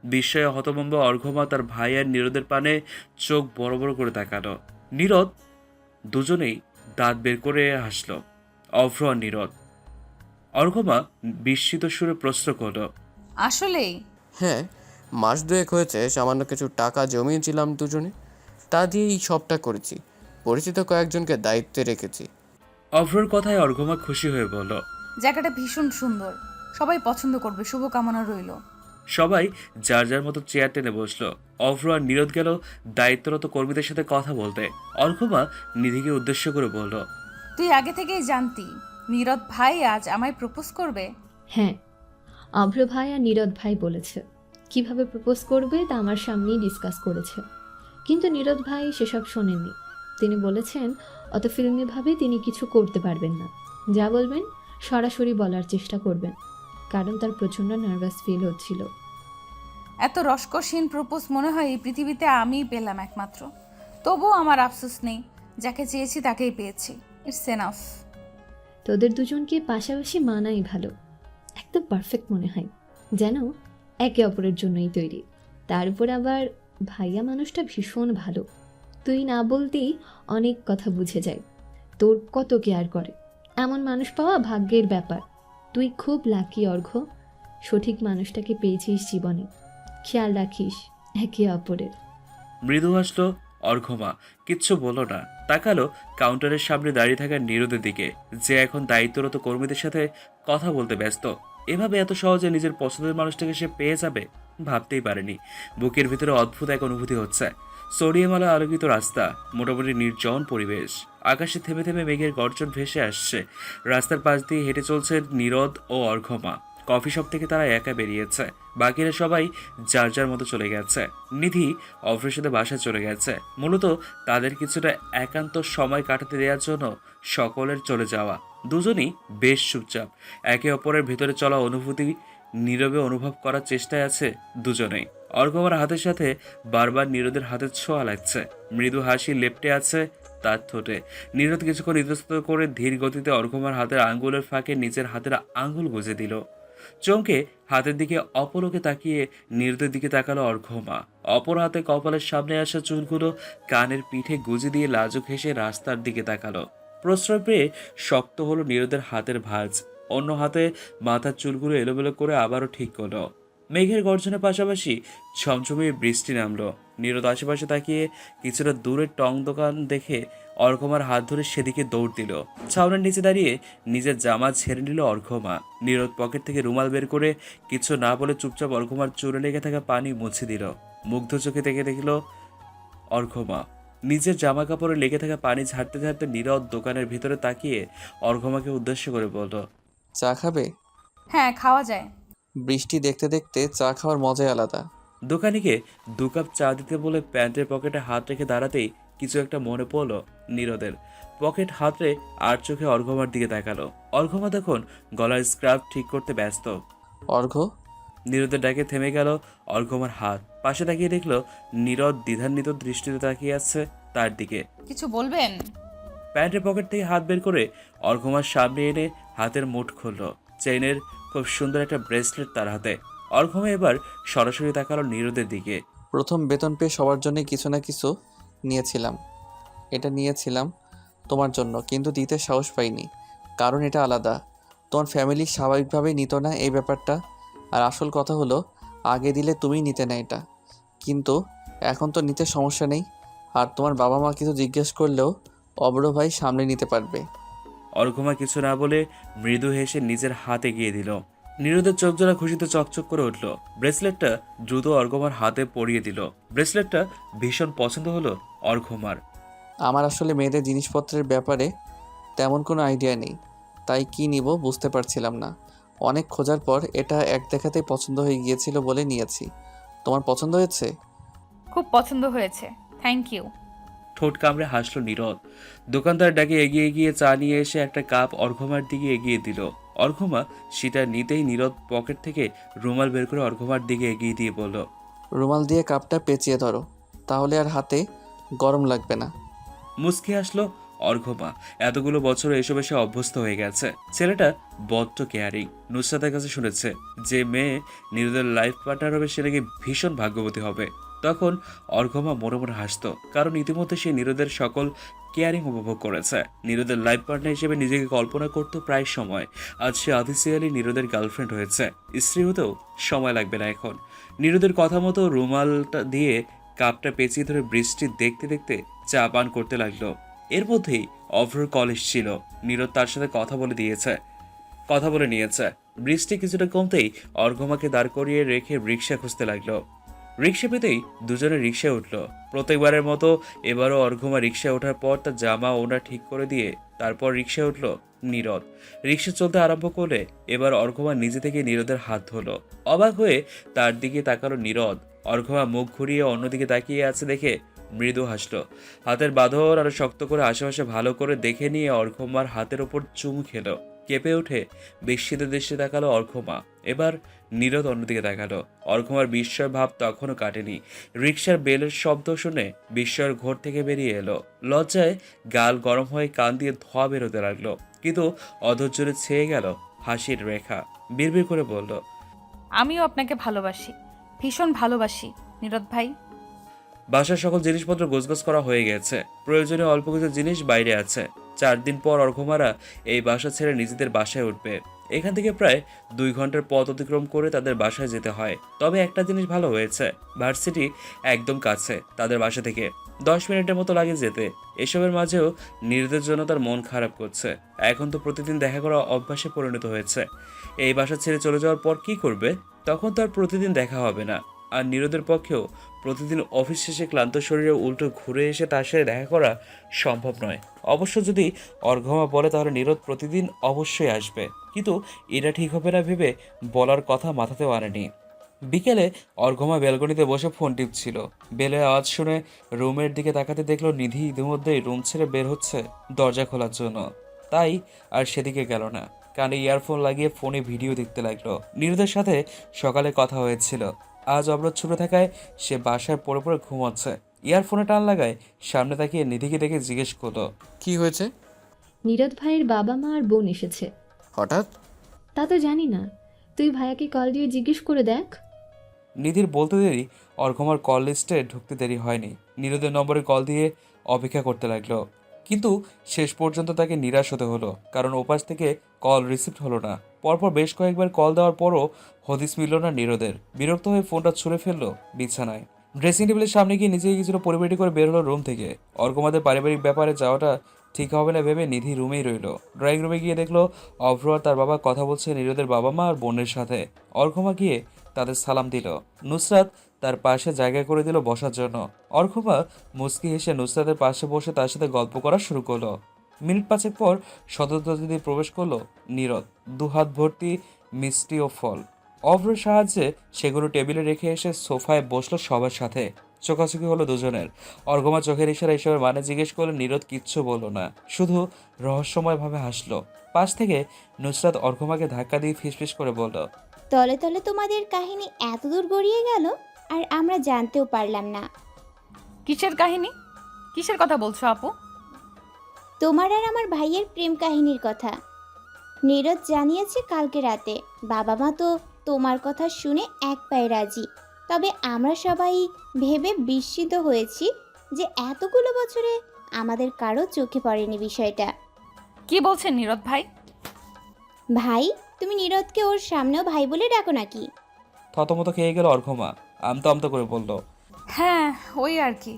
বিস্ময়ে হতভম্ব অর্ঘমা তার ভাই আর নীরদের পানে চোখ বড় বড় করে তাকালো। নীরদ দুজনেই দাঁত বের করে হাসল। অভ্র আর নীরদ। অর্ঘমা বিস্মিত সুরে প্রশ্ন করল, আসলেই? হ্যাঁ, মাস 2 হয়েছে, সামান্য কিছু টাকা জমিয়েছিলাম দুজনে, তা দিয়েই সবটা করেছি। পরিচিত কয়েকজনকে দায়িত্বে রেখেছি। অভ্রর কথায় অর্ঘমা খুশি হয়ে বলল, জায়গাটা ভীষণ সুন্দর, সবাই পছন্দ করবে, শুভকামনা রইল। সবাই যার যার মতো চেয়ার টেনে বসলো। অভ্র আর নীরদ গেল দায়িত্বরত কর্মীদের সাথে কথা বলতে। অর্ঘমা নিধিকে উদ্দেশ্য করে বলল, তুই আগে থেকেই জানতি নীরদ ভাই আজ আমায় প্রপোজ করবে? হ্যাঁ, অভ্র ভাই আর নীরদ ভাই বলেছে কিভাবে প্রপোজ করবে তা আমার সামনেই ডিসকাস করেছে, কিন্তু নীরদ ভাই সেসব শোনেননি। তিনি বলেছেন অত ফিল্মিভাবে তিনি কিছু করতে পারবেন না, যা বলবেন সরাসরি বলার চেষ্টা করবেন, কারণ তার প্রচণ্ড নার্ভাস ফিল হচ্ছিল। এত রসকসীন প্রপোজ মনে হয় এই পৃথিবীতে আমিই পেলাম একমাত্র। তবুও আমার আফসোস নেই, যাকে চেয়েছি তাকেই পেয়েছি। It's enough. তোদের দুজনকে পাশাপাশি মানাই ভালো, একদম পারফেক্ট মনে হয়, যেন একে অপরের জন্যই তৈরি। তার উপর আবার ভাইয়া মানুষটা ভীষণ ভালো, তুই না বলতেই অনেক কথা বুঝে যায়, তোর কত কেয়ার করে। এমন মানুষ পাওয়া ভাগ্যের ব্যাপার। তুই খুব লাকি অর্ঘ্য, সঠিক মানুষটাকে পেয়েছিস জীবনে। খেয়াল রাখিস একে অপরের। মৃদু হাসলো অর্ঘমা। কিচ্ছু বলল না। তাকালো কাউন্টারের সামনে দাঁড়িয়ে থাকা নীরদের দিকে, যে এখন দায়িত্বরত কর্মীদের সাথে কথা বলতে ব্যস্ত। এভাবে এত সহজে নিজের পছন্দের মানুষটাকে সে পেয়ে যাবে ভাবতেই পারেনি। বুকের ভিতরে অদ্ভুত এক অনুভূতি হচ্ছে। সোডিয়াম আলো আলোকিত রাস্তা, মোটামুটি নির্জন পরিবেশ। আকাশে থেমে থেমে মেঘের গর্জন ভেসে আসছে। রাস্তার পাশ দিয়ে হেঁটে চলছে নীরদ ও অর্ঘমা। কফি শপ থেকে তারা একা বেরিয়েছে, বাকিরা সবাই যার যার মতো চলে গেছে। নিধি অভ্রের সাথে বাসায় চলে গেছে, মূলত তাদের কিছুটা একান্ত সময় কাটাতে দেওয়ার জন্য সকলের চলে যাওয়া। দুজনই বেশ চুপচাপ, একে অপরের ভেতরে চলা অনুভূতি নীরবে অনুভব করার চেষ্টায় আছে দুজনেই। অর্ঘমার হাতের সাথে বারবার নীরদের হাতের ছোঁয়া লাগছে। মৃদু হাসি লেপ্টে আছে তার ঠোঁটে। নীরদ কিছুক্ষণ ইতস্তত করে ধীর গতিতে অর্ঘমার হাতের আঙ্গুলের ফাঁকে নিজের হাতের আঙ্গুল গুঁজে দিল। চমকে হাতের দিকে অপলকে তাকিয়ে নীরদের দিকে তাকালো অর্ঘমা। অপর হাতে কপালের সামনে আসা চুলগুলো কানের পিঠে গুজে দিয়ে লাজুক হেসে রাস্তার দিকে তাকালো। প্রশ্রয় পেয়ে শক্ত হলো নীরদের হাতের ভাঁজ। অন্য হাতে মাথার চুলগুলো এলোমেলো করে আবারও ঠিক করলো। মেঘের গর্জনের পাশাপাশি ঝমঝমে বৃষ্টি নামলো। নীরদ আশেপাশে তাকিয়ে কিছুটা দূরে টং দোকান দেখে অর্ঘমার হাত ধরে সেদিকে দৌড় দিল। ছাউনের নিচে দাঁড়িয়ে নিজের জামা ছেড়ে নিল অর্ঘমা। নীরদ পকেট থেকে রুমাল বের করে কিছু না বলে চুপচাপ অর্ঘমার চুলে লেগে থাকা পানি মুছে দিল। মুগ্ধ চোখে থেকে দেখল অর্ঘমা। নিজের জামা কাপড়ে লেগে থাকা পানি ঝাড়তে ঝাড়তে নীরদ দোকানের ভিতরে তাকিয়ে অর্ঘমাকে উদ্দেশ্য করে বলল, চা খাবে? হ্যাঁ, খাওয়া যায়। বৃষ্টি দেখতে দেখতে চা খাওয়ার মজাই আলাদা। দোকানিকে 2 কাপ চা দিতে বলে প্যান্টের পকেটে হাত রেখে দাঁড়াতেই কিছু একটা মনে পড়লো নীরদের। পকেট হাতড়ে আর চোখে অর্ঘমার দিকে তাকালো। অর্ঘমা তখন গলার স্ক্রাব ঠিক করতে ব্যস্ত। অর্ঘ্য, নীরদের ডাকে থেমে গেল অর্ঘমার হাত। পাশে তাকিয়ে দেখলো নীরদ দ্বিধান্বিত দৃষ্টিতে তাকিয়ে আছে তার দিকে। কিছু বলবেন? প্যান্টের পকেট থেকে হাত বের করে অর্ঘমার সামনে এনে হাতের মুঠ খুলল। চেইনের খুব সুন্দর একটা ব্রেসলেট তার হাতে। অর্ঘমা এবার সরাসরি তাকালো নীরদের দিকে। প্রথম বেতন পেয়ে সবার জন্য কিছু না কিছু নিয়েছিলাম। এটা নিয়েছিলাম তোমার জন্য, কিন্তু দিতে সাহস পাইনি, কারণ এটা আলাদা। তোমার ফ্যামিলি স্বাভাবিকভাবেই নিত না এই ব্যাপারটা। আর আসল কথা হলো, আগে দিলে তুমিই নিতে না এটা। কিন্তু এখন তো নিতে সমস্যা নেই। আর তোমার বাবা মা কিছু জিজ্ঞেস করলেও অব্র ভাই সামলে নিতে পারবে। অর্ঘমা কিছু না বলে মৃদু হেসে নিজের হাতে গিয়ে দিল। নীরদের চোখ জোড়া খুশিতে চকচক করে উঠল। ব্রেসলেটটা দ্রুত অর্ঘমার হাতে পরিয়ে দিল। ব্রেসলেটটা ভীষণ পছন্দ হলো অর্ঘমার। আমার আসলে মেয়েদের জিনিসপত্রের ব্যাপারে তেমন কোনো আইডিয়া নেই, তাই কি নিব বুঝতে পারছিলাম না। অনেক খোঁজার পর এটা এক দেখাতেই পছন্দ হয়ে গিয়েছিল বলে নিয়েছি। তোমার পছন্দ হয়েছে? খুব পছন্দ হয়েছে, থ্যাংক ইউ। ঠোঁট কামড়ে হাসলো নীরদ। দোকানদার ডাকে এগিয়ে গিয়ে চা নিয়ে এসে একটা কাপ অর্ঘমার দিকে এগিয়ে দিল। অর্ঘমা সেটা নিতেই নীরদ পকেট থেকে রুমাল বের করে অর্ঘমার দিকে এগিয়ে দিয়ে বলল, রুমাল দিয়ে কাপটা পেঁচিয়ে ধরো, তাহলে আর হাতে গরম লাগবে না। মুচকি আসলো অর্ঘমা। এতগুলো বছর এসবে সে অভ্যস্ত হয়ে গেছে। ছেলেটা বড্ড কেয়ারিং। নুসরাতের কাছে শুনেছে যে মেয়ে নীরদের লাইফ পার্টনার হবে সে নাকি ভীষণ ভাগ্যবতী হবে। তখন অর্ঘমা মনে মনে হাসতো, কারণ ইতিমধ্যে সে নীরদের সকল কেয়ারিং উপভোগ করেছে। নীরদের লাইফ পার্টনার হিসেবে নিজেকে কল্পনা করতো প্রায় সময়। আজ সে অফিসিয়ালি নীরদের গার্লফ্রেন্ড হয়েছে। স্ত্রী হতেও সময় লাগবে না এখন। নীরদের কথা মতো রুমালটা দিয়ে কাপটা পেঁচিয়ে ধরে বৃষ্টি দেখতে দেখতে চা পান করতে লাগলো। এর মধ্যেই অভ্রর কল এসেছিল। নীরদ তার সাথে কথা বলে নিয়েছে। বৃষ্টি কিছুটা কমতেই অর্ঘমাকে দাঁড় করিয়ে রেখে রিক্সা খুঁজতে লাগলো। রিক্সা পেতেই দুজনে রিক্সায় উঠল। প্রত্যেকবারের মতো এবারও অর্ঘমা রিক্সায় ওঠার পর তার জামা ওনা ঠিক করে দিয়ে তারপর রিক্সায় উঠল নীরদ। রিক্সা চলতে আরম্ভ করলে এবার অর্ঘমা নিজে থেকে নীরদের হাত ধরল। অবাক হয়ে তার দিকে তাকালো নীরদ। অর্ঘমা মুখ ঘুরিয়ে অন্যদিকে তাকিয়ে আছে দেখে মৃদু হাসল। হাতের বাঁধন আরো শক্ত করে আশেপাশে ভালো করে দেখে নিয়ে অর্ঘমার হাতের ওপর চুমু খেলো। কেঁপে উঠে বিস্মিত দৃষ্টি তাকালো অর্ঘমা। এবার নীরদ অন্যদিকে তাকালো। অর্ঘমার বিস্ময় ভাব তখনও কাটেনি। রিক্সার বেলের শব্দ শুনে বিস্ময়ের ঘোর থেকে বেরিয়ে এলো। লজ্জায় গাল গরম হয়ে কান দিয়ে ধোঁয়া বেরোতে লাগলো, কিন্তু অধৈর্যে ছেয়ে গেল হাসির রেখা। বিড়বিড় করে বলল, আমিও আপনাকে ভালোবাসি, ভীষণ ভালোবাসি নীরদ ভাই। বাসার সকল জিনিসপত্র গোছগাছ করা হয়ে গেছে। প্রয়োজনীয় অল্প কিছু জিনিস বাইরে আছে। 4 দিন পর অর্ঘমারা এই বাসা ছেড়ে নিজেদের বাসায় উঠবে। এখান থেকে প্রায় 2 ঘন্টার পথ অতিক্রম করে তাদের বাসায় যেতে হয়। তবে একটা জিনিস ভালো হয়েছে, ভার্সিটি একদম কাছে তাদের বাসা থেকে। 10 মিনিটের মতো লাগে যেতে। এসবের মাঝেও নীরদের জন্য তার মন খারাপ করছে। এখন তো প্রতিদিন দেখা করা অভ্যাসে পরিণত হয়েছে। এই বাসা ছেড়ে চলে যাওয়ার পর কি করবে? তখন তো আর প্রতিদিন দেখা হবে না। আর নীরদের পক্ষেও প্রতিদিন অফিস শেষে ক্লান্ত শরীরে উল্টো ঘুরে এসে তার সাথে দেখা করা সম্ভব নয়। অবশ্য যদি অর্ঘমা বলে তাহলে নীরদ প্রতিদিন অবশ্যই আসবে, কিন্তু এটা ঠিক হবে না ভেবে বলার কথা মাথাতেও আনেনি। বিকেলে অর্ঘমা ব্যালকনিতে বসে ফোন টিপছিল। বেলের আওয়াজ শুনে রুমের দিকে তাকাতে দেখলো নিধি ইতিমধ্যেই রুম ছেড়ে বের হচ্ছে দরজা খোলার জন্য। তাই আর সেদিকে গেল না। কানে ইয়ারফোন লাগিয়ে ফোনে ভিডিও দেখতে লাগলো। নীরদের সাথে সকালে কথা হয়েছিল। আজ অবরোধ ছুটে থাকায় সে বাসায় পড়ে পড়ে ঘুমাচ্ছে। ইয়ারফোনে টান লাগায় সামনে তাকিয়ে নিধিকে দেখে জিজ্ঞেস করলো, কি হয়েছে? নীরদ ভাইয়ের বাবা মা আর বোন এসেছে। হঠাৎ? তা তো জানি না, তুই ভাইয়াকে কল দিয়ে জিজ্ঞেস করে দেখ। নিধির বলতে দেরি অর্ঘমার কল লিস্টে ঢুকতে দেরি হয়নি। নীরদের নম্বরে কল দিয়ে অপেক্ষা করতে লাগলো, কিন্তু শেষ পর্যন্ত তাকে নিরাশ হতে হলো, কারণ ওপাশ থেকে কল রিসিভ হলো না। পরপর বেশ কয়েকবার কল দেওয়ার পরও হদিস মিলল না নীরদের। বিরক্ত হয়ে ফোনটা ছুঁড়ে ফেললো বিছানায়। ড্রেসিং টেবিলের সামনে গিয়ে নিজেকে কিছুটা পরিপাটি করে বের হলো রুম থেকে। অর্ঘমাদের পারিবারিক ব্যাপারে যাওয়াটা ঠিক হবে না ভেবে নিধি রুমেই রইল। ড্রয়িং রুমে গিয়ে দেখলো অভ্র আর তার বাবা কথা বলছে নীরদের বাবা মা আর বোনের সাথে। অর্ঘমা গিয়ে তাদের সালাম দিল। নুসরাত তার পাশে জায়গা করে দিল বসার জন্য। অর্ঘমা মুচকি হেসে নুসরাতের পাশে বসে তার সাথে গল্প করা শুরু করলো। মিনিট 5 পর সদস্য দিয়ে প্রবেশ করলো নীরদ, 2 হাত ভর্তি মিষ্টি ও ফল। অভ্রের সাহায্যে সেগুলো টেবিলে রেখে এসে সোফায় বসলো সবার সাথে। চোখাচোখি হলো দুজনের। অর্ঘমা চোখের ইশারা এসবের মানে জিজ্ঞেস করলে নীরদ কিচ্ছু বলল না, শুধু রহস্যময়ভাবে হাসলো। পাশ থেকে নুসরাত অর্ঘমাকে ধাক্কা দিয়ে ফিসফিস করে বলল, তলে তলে তোমাদের কাহিনী এত দূর গড়িয়ে গেল আর আমরা জানতেও পারলাম না। কিসের কাহিনী? কিসের কথা বলছো আপু? তোমার আর আমার ভাইয়ের প্রেম কাহিনীর কথা। নীরদ জানিয়েছে কালকে রাতে। বাবা মা তো তোমার কথা শুনে এক পায়ে রাজি। তবে আমরা সবাই ভেবে বিস্মিত হয়েছি যে এতগুলো বছরে আমাদের কারো চোখে পড়েনি বিষয়টা। কি বলছেন নীরদ ভাই? ভাই, তুমি নীরদকে ওর সামনেও ভাই বলে ডাকো নাকি? থতমত খেয়ে গেল অর্ঘমা। আমতা আমতা করে বলল, হ্যাঁ, ওই আর কি।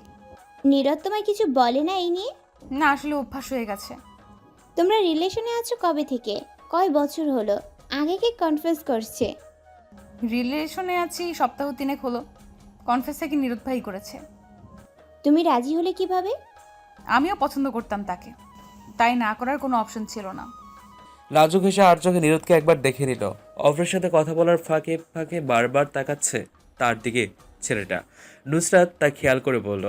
নীরদ তোমায় কিছু বলে না এই নিয়ে? না, আসলে অভ্যাস হয়ে গেছে। তোমরা রিলেশনে আছো কবে থেকে? কয় বছর হলো? আগে কে কনফিউজ করছে? রিলেশনে আছি সপ্তাহ 3 হলো। কনফেস থেকে নিরুৎ ভাই করেছে। তুমি রাজি হলে কিভাবে? আমিও পছন্দ করতাম তাকে, তাই না করার কোনো অপশন ছিল না। লাজুক হেসে আর চোখে নিরোধকে একবার দেখে নিল। অভ্রের সাথে কথা বলার ফাঁকে ফাঁকে বারবার তাকাচ্ছে তার দিকে ছেলেটা। নুসরাত তা খেয়াল করে বলল।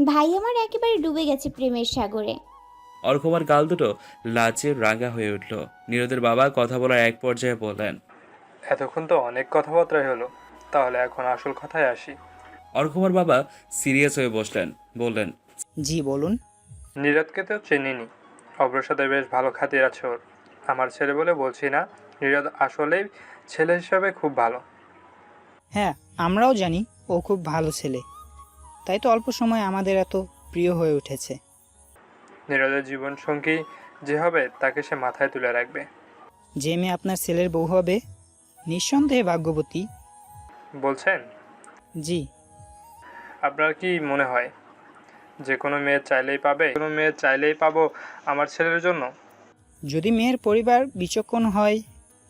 ভাই আমার একেবারে ডুবে গেছে প্রেমের সাগরে। অর্কমার গাল দুটো লাচে রাঙা হয়ে উঠল। নিরোদের বাবা কথা বলার এক পর্যায়ে বললেন। এতক্ষণ তো অনেক কথাবার্তাই হলো, তাহলে এখন আসল কথায় আসি। অর্কমার বাবা সিরিয়াস হয়ে বসলেন, বললেন। জি বলুন। নীরদকে তো চেনিনি, অব্রের সাথে বেশ ভালো খাতির আছে ওর। আমার ছেলে বলে বলছি না, নীরদ আসলেই ছেলে হিসাবে খুব ভালো। হ্যাঁ, আমরাও জানি ও খুব ভালো ছেলে, তাই তো অল্প সময় আমাদের এত প্রিয় হয়ে উঠেছে। নীরদের জীবনসঙ্গী যে হবে তাকে সে মাথায় তুলে রাখবে। যে মেয়ে আপনার ছেলের বউ হবে নিঃসন্দেহে ভাগ্যবতী। বলছেন? জি। আপনার কি মনে হয় যে কোনো মেয়ে চাইলেই পাবে? কোনো মেয়ে চাইলেই পাবো আমার ছেলের জন্য? যদি মেয়ের পরিবার বিচক্ষণ হয়,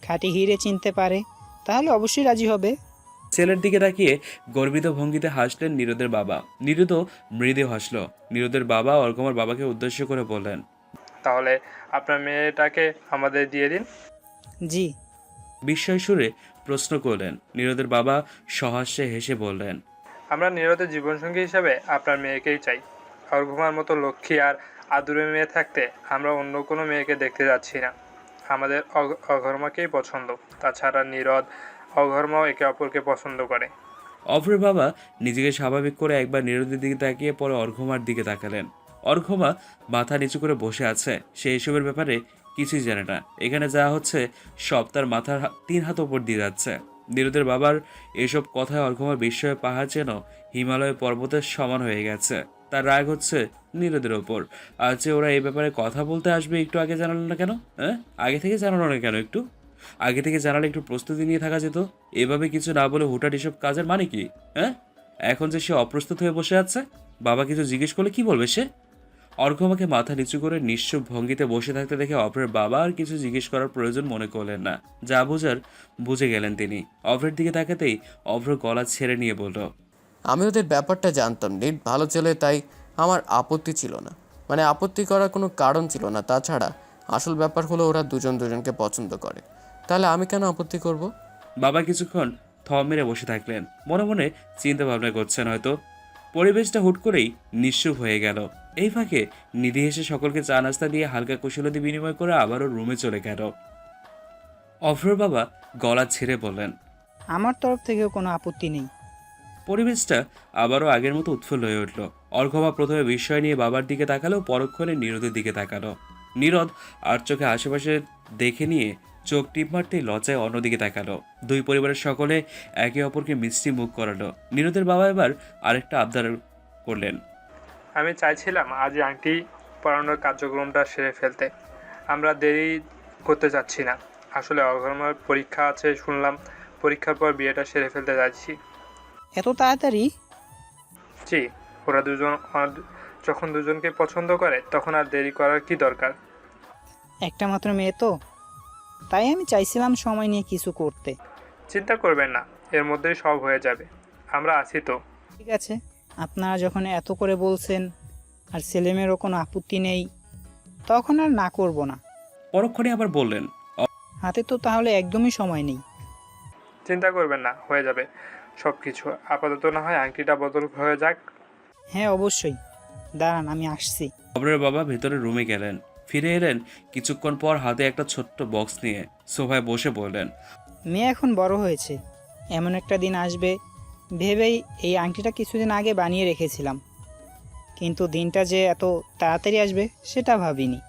খাঁটি হিরে চিনতে পারে, তাহলে অবশ্যই রাজি হবে। ছেলের দিকে তাকিয়ে গর্বিত ভঙ্গিতে হাসলেন নিরোদের বাবা। নিরুদও মৃদু হাসল। নিরোদের বাবা অর্কমার বাবাকে উদ্দেশ্য করে বললেন। তাহলে আপনার মেয়েটাকে আমাদের দিয়ে দিন। জি। বিস্ময় সুরে প্রশ্ন করলেন। নিরোদের বাবা সহাস্যে হেসে বললেন। আমরা নীরদের জীবনসঙ্গী হিসাবে আপনার মেয়েকেই চাই। অর্ঘমার মতো লক্ষ্মী আর আদুরে মেয়ে থাকতে আমরা অন্য কোনো মেয়েকে দেখতে যাচ্ছি না। আমাদের অঘর্মাকেই পছন্দ। তাছাড়া নীরদ অঘর্মাও একে অপরকে পছন্দ করে। অভ্রের বাবা নিজেকে স্বাভাবিক করে একবার নিরোদের দিকে তাকিয়ে পরে অর্ঘমার দিকে তাকালেন। অর্ঘমা মাথা নিচু করে বসে আছে। সে এসবের ব্যাপারে কিছুই জানে না। এখানে যা হচ্ছে সব তার মাথার 3 হাত ওপর দিয়ে যাচ্ছে। নিরোদের বাবার এসব কথায় অর্ঘমার বিস্ময়ে পাহাড় যেন হিমালয় পর্বতের সমান হয়ে গেছে। তার রাগ হচ্ছে নিরোদের ওপর। আর যে ওরা এই ব্যাপারে কথা বলতে আসবে একটু আগে জানালো না কেন? হ্যাঁ, আগে থেকে জানালো না কেন? আগে থেকে জানালে একটু প্রস্তুতি নিয়ে থাকা যেত। এভাবে কিছু না বলে হুটহাট এসব কাজের মানে কি? হ্যাঁ, এখন যে সে অপ্রস্তুত হয়ে বসে আছে, বাবা কিছু জিজ্ঞেস করলে কি বলবে সে? অর্ঘমাকে মাথা নিচু করে নিশ্চুপ ভঙ্গিতে বসে থাকতে দেখে অভ্রের বাবা আর কিছু জিজ্ঞেস করার প্রয়োজন মনে করলেন না। যা বোঝার বুঝে গেলেন তিনি। অভ্রের দিকে তাকাতেই অভ্র গলা ছেড়ে নিয়ে বলল। আমি ওদের ব্যাপারটা জানতাম, নিট ভালো ছেলে, তাই আমার আপত্তি ছিল না। মানে আপত্তি করার কোনো কারণ ছিল না। তাছাড়া আসল ব্যাপার হলো ওরা দুজন দুজনকে পছন্দ করে, তাহলে আমি কেন আপত্তি করব? বাবা কিছুক্ষণ থম মেরে বসে থাকলেন। মনে মনে চিন্তা ভাবনা করছেন হয়তো। পরিবেশটা হুট করেই নিশ্চুপ হয়ে গেল। এই ফাঁকে নিধি এসে সকলকে চা নাস্তা দিয়ে হালকা কুশলতি বিনিময় করে আবারও রুমে চলে গেল। অভ্রর বাবা গলা ছেড়ে বললেন। আমার তরফ থেকেও কোনো আপত্তি নেই। পরিবেশটা আবারও আগের মতো উৎফুল্ল হয়ে উঠল। অর্ঘমা প্রথমে বিস্ময় নিয়ে বাবার দিকে তাকালো, পরক্ষণে নীরদের দিকে তাকালো। নীরদ আর চোখে আশেপাশে দেখে নিয়ে চোখ টিপ মারতেই লজ্জায় অন্যদিকে তাকালো। দুই পরিবারের সকলে একে অপরকে মিষ্টি মুখ করালো। নীরদের বাবা এবার আরেকটা আবদার করলেন। আমি চাইছিলাম আজ আংটি পরানোর কার্যক্রমটা সেরে ফেলতে। আমরা দেরি করতে চাচ্ছি না। আসলে অঘর্মার পরীক্ষা আছে শুনলাম, পরীক্ষার পর বিয়েটা সেরে ফেলতে যাচ্ছি। এত তাড়াতাড়ি? জি, ওরা দুজন যখন দুজনকে পছন্দ করে তখন আর দেরি করার কি দরকার? একটা মাত্র মেয়ে তো, তাই আমি চাইছিলাম সময় নিয়ে কিছু করতে। চিন্তা করবেন না, এর মধ্যেই সব হয়ে যাবে। আমরা আছি তো। ঠিক আছে, আপনারা যখন এত করে বলছেন আর ছেলেমেয়েরও কোনো আপত্তি নেই, তখন আর না করব না। পরক্ষণে আবার বললেন। হাতে তো তাহলে একদমই সময় নেই। চিন্তা করবেন না, হয়ে যাবে সব কিছু। আপাতত না হয় আংটিটা বদল হয়ে যাক। হ্যাঁ অবশ্যই, দাঁড়ান আমি আসছি। অভ্রের বাবা ভেতরে রুমে গেলেন। ফিরে এলেন কিছুক্ষণ পর হাতে একটা ছোট্ট বক্স নিয়ে। সোফায় বসে বললেন। মেয়ে এখন বড় হয়েছে, এমন একটা দিন আসবে ভেবেই এই আংটিটা কিছুদিন আগে বানিয়ে রেখেছিলাম, কিন্তু দিনটা যে এত তাড়াতাড়ি আসবে সেটা ভাবিনি।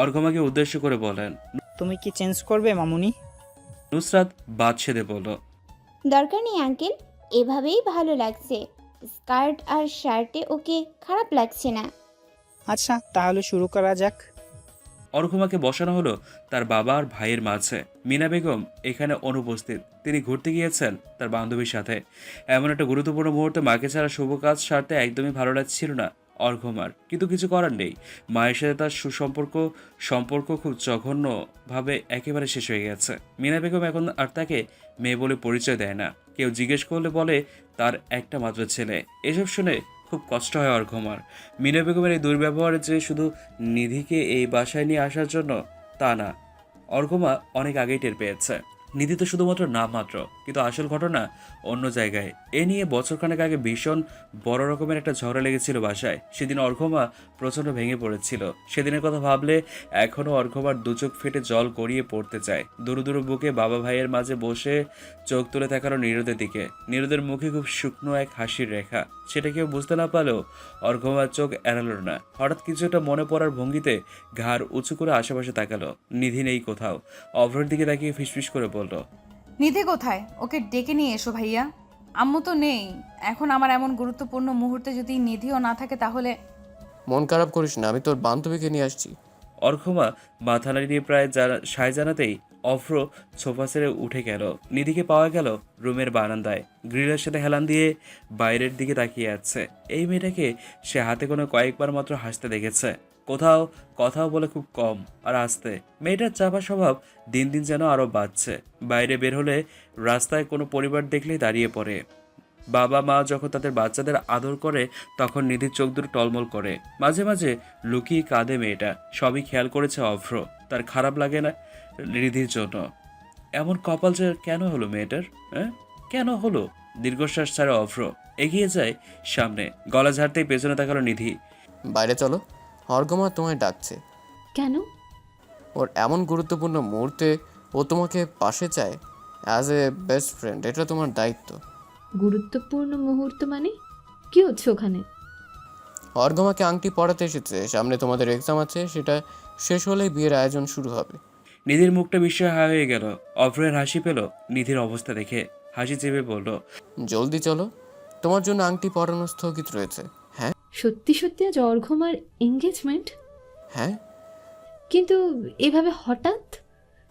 অর্ঘমাকে উদ্দেশ্য করে বলেন। তুমি কি চেঞ্জ করবে মামুনি? নুসরাত বাদ সেধে বলল। দরকার নেই আঙ্কেল, এভাবেই ভালো লাগছে। স্কার্ট আর শার্টে ওকে খারাপ লাগছে না। আচ্ছা তাহলে শুরু করা যাক। অর্ঘমাকে বসানো হলো তার বাবা আর ভাইয়ের মাঝে। মিনা বেগম এখানে অনুপস্থিত, তিনি ঘুরতে গিয়েছেন তার বান্ধবীর সাথে। এমন একটা গুরুত্বপূর্ণ মুহূর্তে মাকে ছাড়া শুভ কাজ সারতে একদমই ভালো লাগছিল না অর্ঘমার, কিন্তু কিছু করার নেই। মায়ের সাথে তার সম্পর্ক খুব জঘন্যভাবে একেবারে শেষ হয়ে গেছে। মিনা বেগম এখন আর তাকে মেয়ে বলে পরিচয় দেয় না, কেউ জিজ্ঞেস করলে বলে তার একটা মাত্র ছেলে। এসব শুনে খুব কষ্ট হয় অর্ঘমার। মিনা বেগমের এই দুর্ব্যবহারে যে শুধু নিধিকে এই বাসায় নিয়ে আসার জন্য তা না, অর্ঘমা অনেক আগেই টের পেয়েছে নিধি তো শুধুমাত্র নাম মাত্র, কিন্তু আসল ঘটনা অন্য জায়গায়। এ নিয়ে বছরখানেক আগে ভীষণ বড় রকমের একটা ঝগড়া লেগেছিল বাসায়। সেদিন অর্ঘমা প্রচণ্ড ভেঙে পড়েছিল। সেদিনের কথা ভাবলে এখনও অর্ঘমার দুচোখ ফেটে জল গড়িয়ে পড়তে চায়। দুরু দুরু বুকে বাবা ভাইয়ের মাঝে বসে চোখ তুলে তাকালো নিরোদের দিকে। নিরোদের মুখে খুব শুকনো এক হাসির রেখা, সেটা কেউ বুঝতে না পারলেও অর্ঘমার চোখ এড়ালো না। হঠাৎ কিছু একটা মনে পড়ার ভঙ্গিতে ঘাড় উঁচু করে আশেপাশে তাকালো। নিধি নেই কোথাও। অভ্রের দিকে তাকিয়ে ফিসফিস করে বলল, নিধি কোথায়? ওকে ডেকে নিয়ে এসো ভাইয়া। আম্মু তো নেই এখন। আমার এমন গুরুত্বপূর্ণ মুহূর্তে যদি নিধিও না থাকে তাহলে। মন খারাপ করিস না, আমি তোর বান্ধবীকে নিয়ে আসছি। অর্ঘমা মাথা নাড়িয়ে প্রায় সায় জানাতেই অভ্র সোফা ছেড়ে উঠে গেল। নিধিকে পাওয়া গেল রুমের বারান্দায়, গ্রিলের সাথে হেলান দিয়ে বাইরের দিকে তাকিয়ে আছে। এই মেয়েটাকে সে হাতে কোনো কয়েকবার মাত্র হাসতে দেখেছে, কোথাও কথাও বলে খুব কম আর আস্তে। মেয়েটার চাপা স্বভাব দিন দিন যেন আরও বাড়ছে। বাইরে বের হলে রাস্তায় কোনো পরিবার দেখলেই দাঁড়িয়ে পড়ে। বাবা মা যখন তাদের বাচ্চাদের আদর করে তখন নিধির চোখ দুটো টলমল করে। মাঝে মাঝে লুকিয়ে কাঁদে মেয়েটা। সবই খেয়াল করেছে অভ্র। তার খারাপ লাগে না নিধির জন্য। এমন কপাল যে কেন হলো মেয়েটার? কেন হলো? দীর্ঘশ্বাস ছাড়া অভ্র এগিয়ে যায় সামনে। গলা ঝাড়তেই পেছনে তাকালো নিধি। বাইরে চলো, অর্ঘমা তোমায় ডাকছে। কেন? ওর এমন গুরুত্বপূর্ণ মুহূর্তে ও তোমাকে পাশে চায়। অ্যাজ এ বেস্ট ফ্রেন্ড এটা তোমার দায়িত্ব। গুরুত্বপূর্ণ মুহূর্ত মানে কি হচ্ছে ওখানে? অর্ঘমাকে আংটি পরাতে এসেছে। সামনে তোমাদের এক্সাম আছে, সেটা শেষ হলেই বিয়ের আয়োজন শুরু হবে। নিধির মুখটা বিস্ময় হয়ে গেল। অভ্রের হাসি পেল নিধির অবস্থা দেখে। হাসি চেপে বলল, জলদি চলো, তোমার জন্য আংটি পরানো স্থগিত রয়েছে। হ্যাঁ সত্যি সত্যি আজ অর্ঘমার এঙ্গেজমেন্ট? হ্যাঁ, কিন্তু এভাবে হঠাৎ?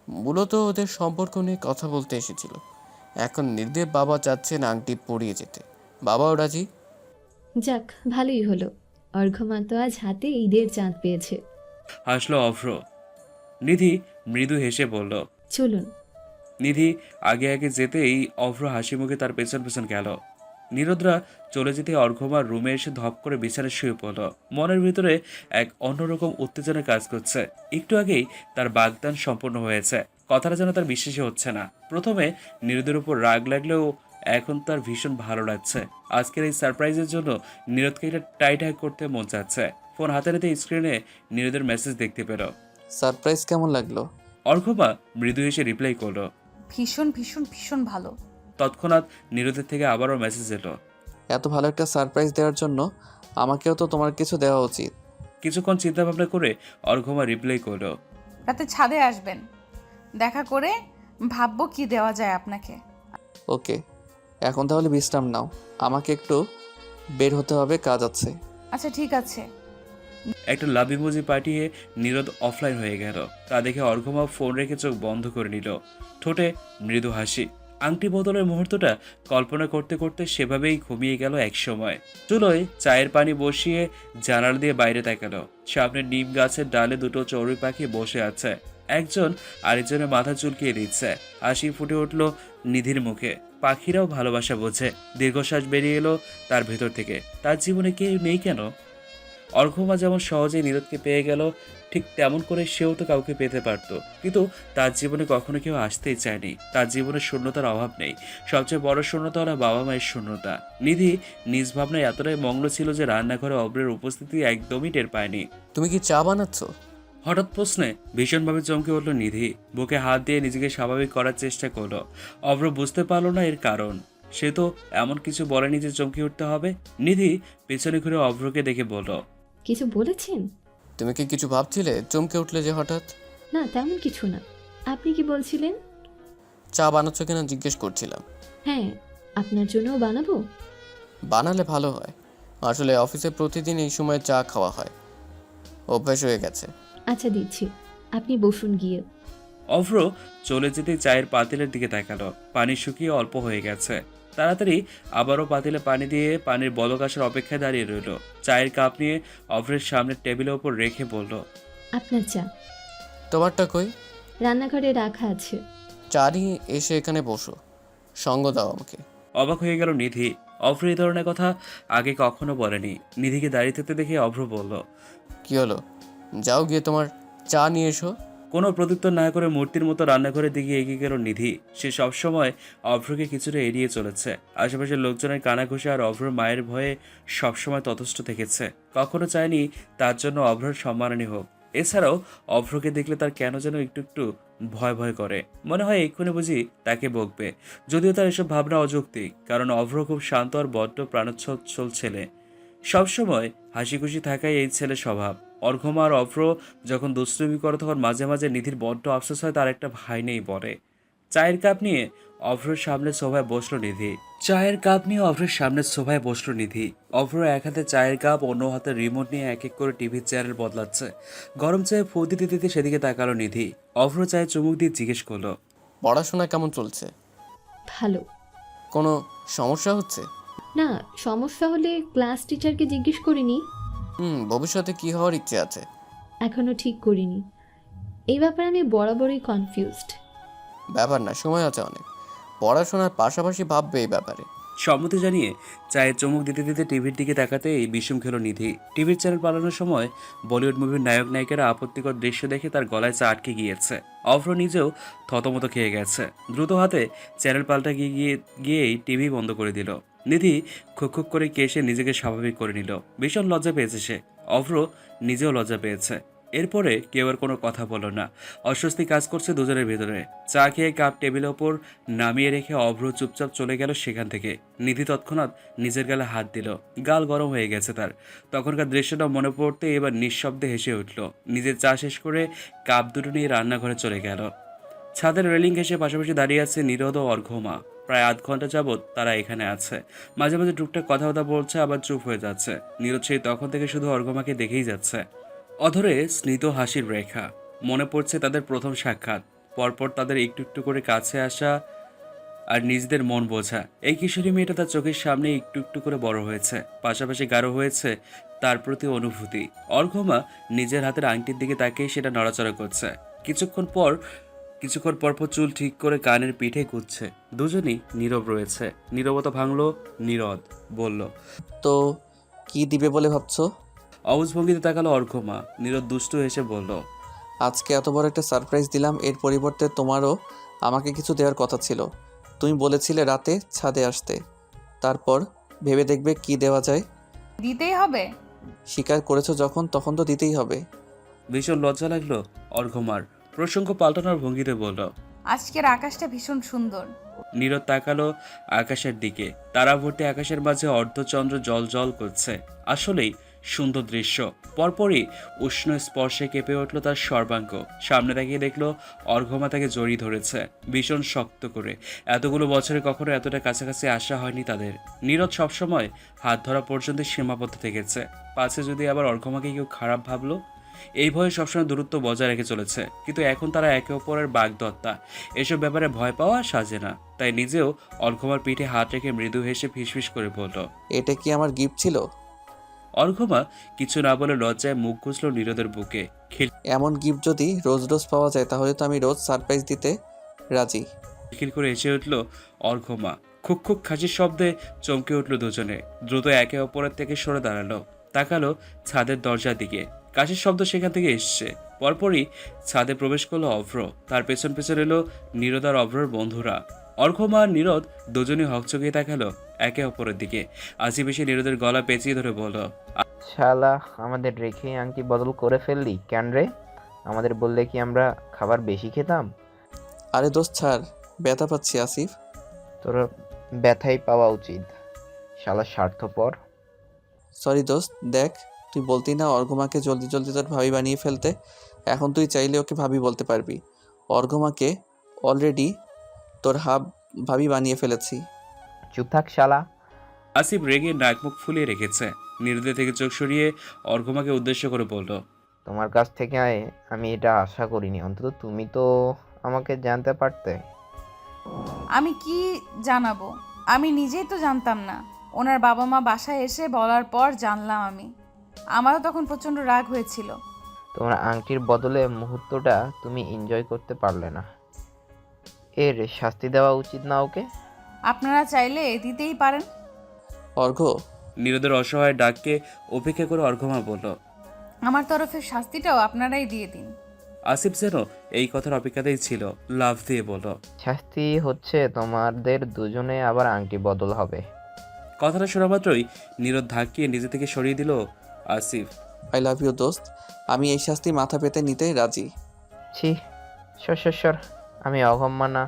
মূলত ওদের সম্পর্ক নিয়ে কথা বলতে এসেছিল। এখন নির্দেব বাবা চাচ্ছেন আংটি পরিয়ে যেতে। বাবাও রাজি। যাক, ভালোই হলো। অর্ঘমা তো আজ হাতে ঈদের চাঁদ পেয়েছে। হাসলো অভ্র। নিধি মৃদু হেসে বলল, চলুন। নিধি আগে আগে যেতেই অভ্র হাসি মুখে তার পেছন পেছন গেল। নীরদরা চলে যেতে অর্ঘমার রুমে এসে ধপ করে বিছানায় শুয়ে পড়ল। মনের ভিতরে এক অন্যরকম উত্তেজনা কাজ করছে। একটু আগেই তার বাগদান সম্পূর্ণ হয়েছে, কথাটা যেন তার বিশ্বাসই হচ্ছে না। প্রথমে নীরদের উপর রাগ লাগলেও এখন তার ভীষণ ভালো লাগছে। আজকের এই সারপ্রাইজের জন্য নীরদকে একটা টাই করতে মন চাচ্ছে। ফোন হাতে নিতে স্ক্রিনে নীরদের মেসেজ দেখতে পেল। সারপ্রাইজ কেমন লাগলো? অর্ঘমা মৃদু এসে রিপ্লাই করলো, ভীষণ ভীষণ ভীষণ ভালো। তৎক্ষণাৎ নীরদের থেকে আবারও মেসেজ এলো, এত ভালো একটা সারপ্রাইজ দেওয়ার জন্য আমাকেও তো তোমার কিছু দেওয়া উচিত। কিছুক্ষণ চিন্তা ভাবনা করে অর্ঘমা রিপ্লাই করলো, রাতে ছাদে আসবেন, দেখা করে ভাববো কি দেওয়া যায় আপনাকে। ওকে, এখন তাহলে বিশ্রাম নাও, আমাকে একটু বের হতে হবে, কাজ আছে। আচ্ছা ঠিক আছে। একটা লাভ ইমোজি পাঠিয়ে নীরদ অফলাইন হয়ে গেল। তা দেখে অর্ঘমা ফোন রেখে চোখ বন্ধ করে নিল, ঠোঁটে মৃদু হাসি। আংটি বদলের মুহূর্তটা কল্পনা করতে করতে সেভাবেই ঘুমিয়ে গেল এক সময়। চুলোয় চায়ের পানি বসিয়ে জানালা দিয়ে বাইরে তাকালো। সামনে নিম গাছের ডালে দুটো চড়ুই পাখি বসে আছে, একজন আরেকজনের মাথা চুলকিয়ে দিচ্ছে। হাসি ফুটে উঠল নিধির মুখে। পাখিরাও ভালোবাসা বোঝে। দীর্ঘশ্বাস বেরিয়ে এলো তার ভেতর থেকে। তার জীবনে কেউ নেই কেন? অর্ঘমা যেমন সহজেই নীরদকে পেয়ে গেল, ঠিক তেমন করে সেও তো কাউকে পেতে পারত, কিন্তু তার জীবনে কখনো কেউ আসতেই চায়নি। তার জীবনে শূন্যতার অভাব নেই। সবচেয়ে বড় শূন্যতা হলো বাবা মায়ের শূন্যতা। নিধি নিজ ভাবনায় এতটাই মগ্ন ছিল যে রান্নাঘরে অভ্রের উপস্থিতি একদমই টের পায়নি। তুমি কি চা বানাচ্ছ? হঠাৎ প্রশ্নে ভীষণভাবে চমকে উঠল নিধি। বুকে হাত দিয়ে নিজেকে স্বাভাবিক করার চেষ্টা করলো। অভ্র বুঝতে পারল না এর কারণ। সে তো এমন কিছু বলেনি যে চমকে উঠতে হবে। নিধি পেছনে ঘুরে অভ্রকে দেখে বলল, কিছু বলেছেন? তুমি কি কিছু ভাবছিলে, চমকে উঠলে যে হঠাৎ? না, তেমন কিছু না। আপনি কি বলছিলেন? চা বানাচ্ছ কিনা জিজ্ঞেস করছিলাম। হ্যাঁ, আপনার জন্যও বানাবো। বানালে ভালো হয়। আসলে অফিসে প্রতিদিন এই সময় চা খাওয়া হয়, অভ্যাস হয়ে গেছে। আচ্ছা দিচ্ছি। আপনি বসুন গিয়ে। অভ্র চলে যেতে চায়ের পাতিলের দিকে তাকালো। পানি শুকিয়ে অল্প হয়ে গেছে। তাড়াতাড়ি আবারও পাতিলে পানি দিয়ে পানির বলক আসার অপেক্ষায় দাঁড়িয়ে রইল। চায়ের কাপ নিয়ে অভ্রের সামনে টেবিলের ওপর রেখে বলল, আপনার চা তোমারটা কই? রান্নাঘরে রাখা আছে। চা নিয়ে এসে এখানে বসো, সঙ্গ দাও আমাকে। অবাক হয়ে গেল নিধি। অভ্র এই ধরনের কথা আগে কখনো বলেনি। নিধিকে দাঁড়িয়ে থাকতে দেখে অভ্র বলল, কি হলো? যাও গিয়ে তোমার চা নিয়ে এসো। কোনো প্রত্যুত্তর না করে মূর্তির মতো রান্নাঘরের দিকে এগিয়ে গেল নিধি। সে সবসময় অভ্রকে কিছুটা এড়িয়ে চলেছে। আশেপাশের লোকজনের কানাঘুষে আর অভ্রর মায়ের ভয়ে সবসময় ততস্থ থেকেছে। কখনো চায়নি তার জন্য অভ্রর সম্মানহানি হোক। এছাড়াও অভ্রকে দেখলে তার কেন যেন একটু একটু ভয় ভয় করে। মনে হয় এক্ষুনি বুঝি তাকে বকবে। যদিও তার এসব ভাবনা অযৌক্তিক, কারণ অভ্র খুব শান্ত আর বড্ড প্রাণোচ্ছল ছেলে। সবসময় হাসি খুশি থাকাই এই ছেলের স্বভাব। অর্ঘমা আর অভ্র যখন দুষ্টুমি করে তখন মাঝে মাঝে নিধির বড্ড আফসোস হয় তার একটা ভাই নেই বলে। চায়ের কাপ নিয়ে অভ্রের সামনে সোফায় বসলো নিধি। অভ্র এক হাতে চায়ের কাপ, অন্য হাতে রিমোট নিয়ে এক এক করে টিভির চ্যানেল বদলাচ্ছে। গরম চায়ে ফু দিতে দিতে সেদিকে তাকালো নিধি। অভ্র চায়ে চুমুক দিয়ে জিজ্ঞেস করলো, পড়াশোনা কেমন চলছে? ভালো। কোনো সমস্যা হচ্ছে? না, সমস্যা হলে ক্লাস টিচারকে জিজ্ঞেস করিনি। ভবিষ্যতে কি হওয়ার ইচ্ছে আছে? এখনো ঠিক করিনি। এই ব্যাপারে আমি বরাবরই কনফিউজড। ব্যাপার না, সময় আছে অনেক। পড়াশোনার পাশাপাশি ভাববে এই ব্যাপারে। সম্মতি জানিয়ে চায়ের চমক দিতে দিতে টিভির দিকে তাকাতেই বিষম খেলো নিধি। টিভির চ্যানেল পালানোর সময় বলিউড মুভির নায়ক নায়িকারা আপত্তিকর দৃশ্য দেখে তার গলায় চা আটকে গিয়েছে। অভ্র নিজেও থতমত খেয়ে গেছে। দ্রুত হাতে চ্যানেল পাল্টা গিয়েই টিভি বন্ধ করে দিল। নিধি খুক খুক করে কেসে নিজেকে স্বাভাবিক করে নিল। ভীষণ লজ্জা পেয়েছে সে। অভ্র নিজেও লজ্জা পেয়েছে। এরপরে কেউ আর কোনো কথা বলল না। অস্বস্তি কাজ করছে দুজনের ভেতরে। চা খেয়ে কাপ টেবিলের ওপর নামিয়ে রেখে অভ্র চুপচাপ চলে গেল সেখান থেকে। নিধি তৎক্ষণাৎ নিজের গালে হাত দিল। গাল গরম হয়ে গেছে তার। তখনকার দৃশ্যটা মনে পড়তে এবার নিঃশব্দে হেসে উঠল। নিজের চা শেষ করে কাপ দুটো নিয়ে রান্নাঘরে চলে গেল। ছাদের রেলিং ঘেঁষে পাশাপাশি দাঁড়িয়ে আছে নীরদ ও অর্ঘমা। প্রায় আধ ঘন্টা যাবৎ তারা এখানে আছে। মাঝে মাঝে টুকটাক কথা বলছে, আবার চুপ হয়ে যাচ্ছে। নীরদ সেই তখন থেকে শুধু অর্ঘমাকে দেখেই যাচ্ছে। অধরে স্নিত হাসির রেখা। মনে পড়ছে তাদের প্রথম সাক্ষাৎ। পরপর তাদের একটু একটু করে কাছে আসা আর নিজেদের মন বোঝা। এই কিশোরী মেয়েটা তার চোখের সামনে একটু একটু করে বড় হয়েছে। পাশাপাশি গাঢ় হয়েছে তার প্রতি অনুভূতি। অর্ঘমা নিজের হাতের আংটির দিকে তাকিয়ে সেটা নড়াচড়া করছে। কিছুক্ষণ পর পর চুল ঠিক করে কানের পিঠে গুচ্ছে। দুজনেই নীরব রয়েছে। নীরবতা ভাঙলো নীরদ। বলল, তো কি দিবে বলে ভাবছো? অবুঝ ভঙ্গিতে তাকালো অর্ঘমা। নীরদ দুষ্টু হেসে বলল, আজকে এত বড় একটা সারপ্রাইজ দিলাম, এর পরিবর্তে তোমারও আমাকে কিছু দেওয়ার কথা ছিল। তুমি বলেছিলে রাতে ছাদে আসতে। তারপর ভেবে দেখবে কি দেওয়া যায়। দিতেই হবে? স্বীকার করেছো যখন, তখন তো দিতেই হবে। ভীষণ লজ্জা লাগলো অর্ঘমার। প্রসঙ্গ পাল্টানোর ভঙ্গিতে বলল, আজকের আকাশটা ভীষণ সুন্দর। নীরদ তাকালো আকাশের দিকে। তারা ভর্তি আকাশের মাঝে অর্ধচন্দ্র জল জল করছে। আসলেই সুন্দর দৃশ্য। পরপরই উষ্ণ স্পর্শে কেঁপে উঠল তার সর্বাঙ্গ। সামনে তাকিয়ে দেখলো অর্ঘমা তাকে জড়িয়ে ধরেছে ভীষণ শক্ত করে। এতগুলো বছরে কখনো এতটা কাছাকাছি আসা হয়নি তাদের। নীরদ সবসময় হাত ধরা পর্যন্ত সীমাবদ্ধ থেকেছে। পাছে যদি আবার অর্ঘমাকে কেউ খারাপ ভাবলো। এই ভয়ে সবসময় দূরত্ব বজায় রেখে চলেছে। কিন্তু এখন তারা একে অপরের বাগদত্তা। এসব ব্যাপারে ভয় পাওয়া সাজে না। তাই নিজেও অর্ঘমার পিঠে হাত রেখে মৃদু হেসে ফিসফিস করে বলল, এটা কি আমার গিফট ছিল? অর্ঘমা কিছু না বলে লজ্জায় মুখ ঘুষল নীরদের বুকে। এমন গিফট যদি রোজ রোজ পাওয়া যায় তাহলে তো আমি রোজ সারপ্রাইজ দিতে রাজি। খিলখিল করে এসে উঠল অর্ঘমা। খুক খুক খাসির শব্দে চমকে উঠল দুজনে। দ্রুত একে অপরের থেকে সরে দাঁড়ালো। তাকালো ছাদের দরজার দিকে। কাশির শব্দ সেখান থেকে এসছে। পরপরই ছাদে প্রবেশ করলো অভ্র। তার পেছন পেছন এলো নীরদ আর অভ্রর বন্ধুরা। অর্ঘমা আর নীরদ দুজনই হকচকিয়ে তাকালো একে অপরের দিকে। আসি বেশি নীরদের গলা পেঁচিয়ে ধরে বলল, শালা, আমাদের রেখে আংটি বদল করে ফেললি কেন রে? আমাদের বললে কি আমরা খাবার বেশি খেতাম? আরে দোস্ত ছাড়, ব্যথা পাচ্ছি আসিফ। তোর ব্যথাই পাওয়া উচিত, শালা স্বার্থপর। সরি দোস্ত, দেখ তুই বলতি না অর্ঘমাকে জলদি জলদি তোর ভাবি বানিয়ে ফেলতে। এখন তুই চাইলে ওকে ভাবি বলতে পারবি। অর্ঘমাকে অলরেডি তোর ভাবি বানিয়ে ফেলেছি। চুপ থাক শালা। আসিফ রেগে নাক মুখ ফুলিয়ে রেখেছে। নীরদের থেকে চোখ সরিয়ে অর্ঘমাকে উদ্দেশ্য করে বলল, তোমার কাছ থেকে আমি এটা আশা করিনি। অন্তত তুমি তো আমাকে জানতে পারতে। আমি কি জানাবো? আমি নিজেই তো জানতাম না। ওনার বাবা মা বাসায় এসে বলার পর জানলাম আমি। আমারও তখন প্রচণ্ড রাগ হয়েছিল। তোমার আংটির বদলে মুহূর্তটা তুমি এনজয় করতে পারলে না। এর শাস্তি দেওয়া উচিত না ওকে? আপনারা চাইলে দিতেই পারেন। অর্ঘ্য, নীরদের অসহায় ডাককে উপেক্ষা করে অর্ঘ্যমা বলল। আমার তরফের শাস্তিটাও আপনারাই দিয়ে দিন। আসিফ যেন এই কথার অপেক্ষাতেই ছিল, লাফ দিয়ে বলল। শাস্তি হচ্ছে তোমাদের দুজনে আবার আংটি বদল হবে। কথাটা শোনা মাত্রই নীরদ ধাক্কিয়ে নিজে থেকে সরিয়ে দিল আসিফ। আই লাভ ইউ দোস্ত। আমি এই শাস্তি মাথা পেতে নিতে রাজি। ছি, সর, আমি অগম্যা না।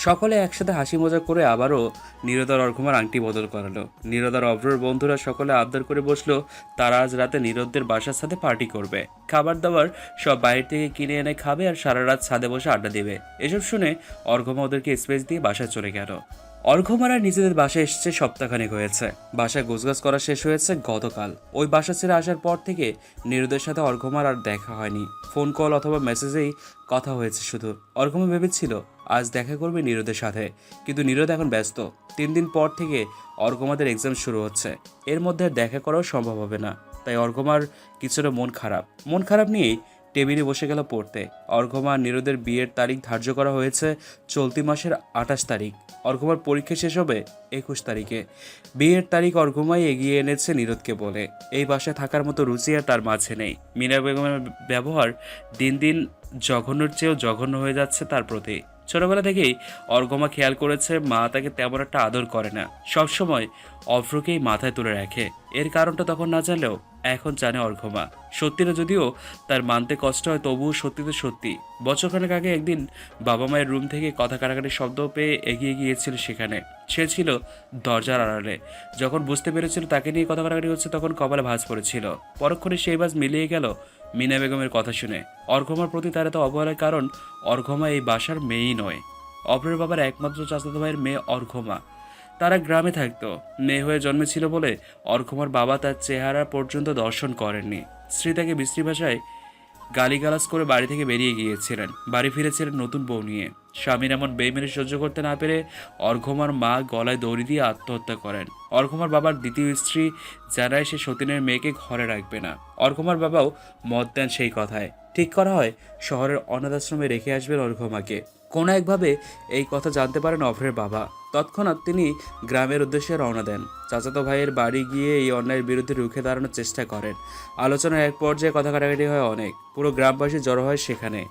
সকলে একসাথে হাসি মজা করে আবারও নীরদার অর্ঘ্যমার আংটি বদল করালো। নীরদার অভ্রর বন্ধুরা সকলে আবদার করে বসলো তারা আজ রাতে নীরদদের বাসার সাথে পার্টি করবে। খাবার দাবার সব বাইরে থেকে কিনে এনে খাবে আর সারা রাত ছাদে বসে আড্ডা দেবে। এসব শুনে অর্ঘ্যমা ওদেরকে স্পেস দিয়ে বাসায় চলে গেল। অর্ঘ্যমারা নিজেদের বাসায় এসেছে সপ্তাহখানেক হয়েছে। বাসায় গোছগাছ করা শেষ হয়েছে গতকাল। ওই বাসা ছেড়ে আসার পর থেকে নীরদের সাথে অর্ঘ্যমার আর দেখা হয়নি। ফোন কল অথবা মেসেজেই কথা হয়েছে শুধু। অর্ঘ্যমা ভেবেছিল আজ দেখা করবে নীরদের সাথে, কিন্তু নীরদ এখন ব্যস্ত। 3 দিন পর থেকে অর্ঘ্যমাদের এক্সাম শুরু হচ্ছে, এর মধ্যে দেখা করাও সম্ভব হবে না। তাই অর্ঘ্যমার কিছুটা মন খারাপ নিয়েই টেবিলে বসে গেল পড়তে। অর্ঘ্যমা আর নীরদের বিয়ের তারিখ ধার্য করা হয়েছে চলতি মাসের 28 তারিখ। অর্ঘ্যমার পরীক্ষা শেষ হবে 21 তারিখে। বিয়ের তারিখ অর্ঘ্যমাই এগিয়ে এনেছে নীরদকে বলে। এই বাসায় থাকার মতো রুচি আর তার মাঝে নেই। মিনা বেগমের ব্যবহার দিন দিন জঘন্যর চেয়েও জঘন্য হয়ে যাচ্ছে তার প্রতি। ছোটবেলা থেকেই অর্ঘ্যমা খেয়াল করেছে মা তাকে তেমন একটা আদর করে না, সবসময় অভ্রকেই মাথায় তুলে রাখে। এর কারণটা তখন না জানলেও এখন জানে অর্ঘ্যমা। সত্যিটা যদিও তার মানতে কষ্ট হয়, তবুও সত্যি তো সত্যি। বছরখানেক আগে একদিন বাবা মায়ের রুম থেকে কথা কাটাকাটি শব্দ পেয়ে এগিয়ে গিয়েছিল সেখানে। সে ছিল দরজার আড়ালে। যখন বুঝতে পেরেছিল তাকে নিয়ে কথা কাটাকাটি হচ্ছে তখন কপালে ভাঁজ পড়েছিল। পরক্ষণে সেই ভাঁজ মিলিয়ে গেল মিনা বেগমের কথা শুনে। অর্ঘ্যমার প্রতি তার এত অবহেলার কারণ অর্ঘ্যমা এই বাসার মেয়েই নয়, অপরের বাবার একমাত্র চাচাতো ভাইয়ের মেয়ে অর্ঘ্যমা। তারা গ্রামে থাকতো। মেয়ে হয়ে জন্মেছিল বলে অর্ঘ্যমার বাবা তার চেহারা পর্যন্ত দর্শন করেননি। স্ত্রী তাকে বিশ্রী ভাষায় গালিগালাজ করে বাড়ি থেকে বেরিয়ে গিয়েছিলেন। বাড়ি ফিরেছিলেন নতুন বউ নিয়ে। স্বামীর এমন বেইমানি সহ্য করতে না পেরে অর্ঘ্যমার মা গলায় দড়ি দিয়ে আত্মহত্যা করেন। অর্ঘ্যমার বাবার দ্বিতীয় স্ত্রী জানায় সে সতীনের মেয়েকে ঘরে রাখবে না। অর্ঘ্যমার বাবাও মত দেন সেই কথায়। ঠিক করা হয় শহরের অনাথ আশ্রমে রেখে আসবেন অর্ঘ্যমাকে। কোনো একভাবে এই কথা জানতে পারেন অভ্রের বাবা। তৎক্ষণাৎ তিনি গ্রামের উদ্দেশ্যে রওনা দেন। চাচাতো ভাইয়ের বাড়ি গিয়ে এই অন্যায়ের বিরুদ্ধে রুখে দাঁড়ানোর চেষ্টা করেন। আলোচনার এক পর্যায়ে কথা কাটাকাটি হয় অনেক। পুরো গ্রামবাসী জড়ো হয় সেখানে।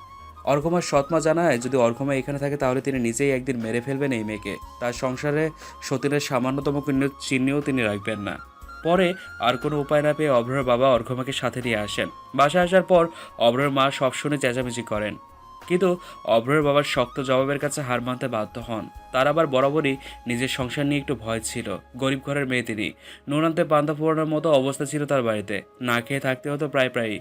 অর্ঘ্যমার সৎমা জানায় যদি অর্ঘ্যমা এখানে থাকে তাহলে তিনি নিজেই একদিন মেরে ফেলবেন এই মেয়েকে। তার সংসারে সতীনের সামান্যতম চিহ্নও তিনি রাখবেন না। পরে আর কোনো উপায় না পেয়ে অভ্রের বাবা অর্ঘ্যমাকে সাথে নিয়ে আসেন। বাসায় আসার পর অভ্রের মা সব শুনে চেঁচামেচি করেন, কিন্তু অভ্রের বাবার শক্ত জবাবের কাছে হার মানতে বাধ্য হন। তার আবার বরাবরই নিজের সংসার নিয়ে একটু ভয় ছিল। গরিব ঘরের মেয়ে তিনি। নুন আনতে পান্তা ফোড়ানোর মতো অবস্থা ছিল তার বাড়িতে। না খেয়ে থাকতে হতো প্রায়ই।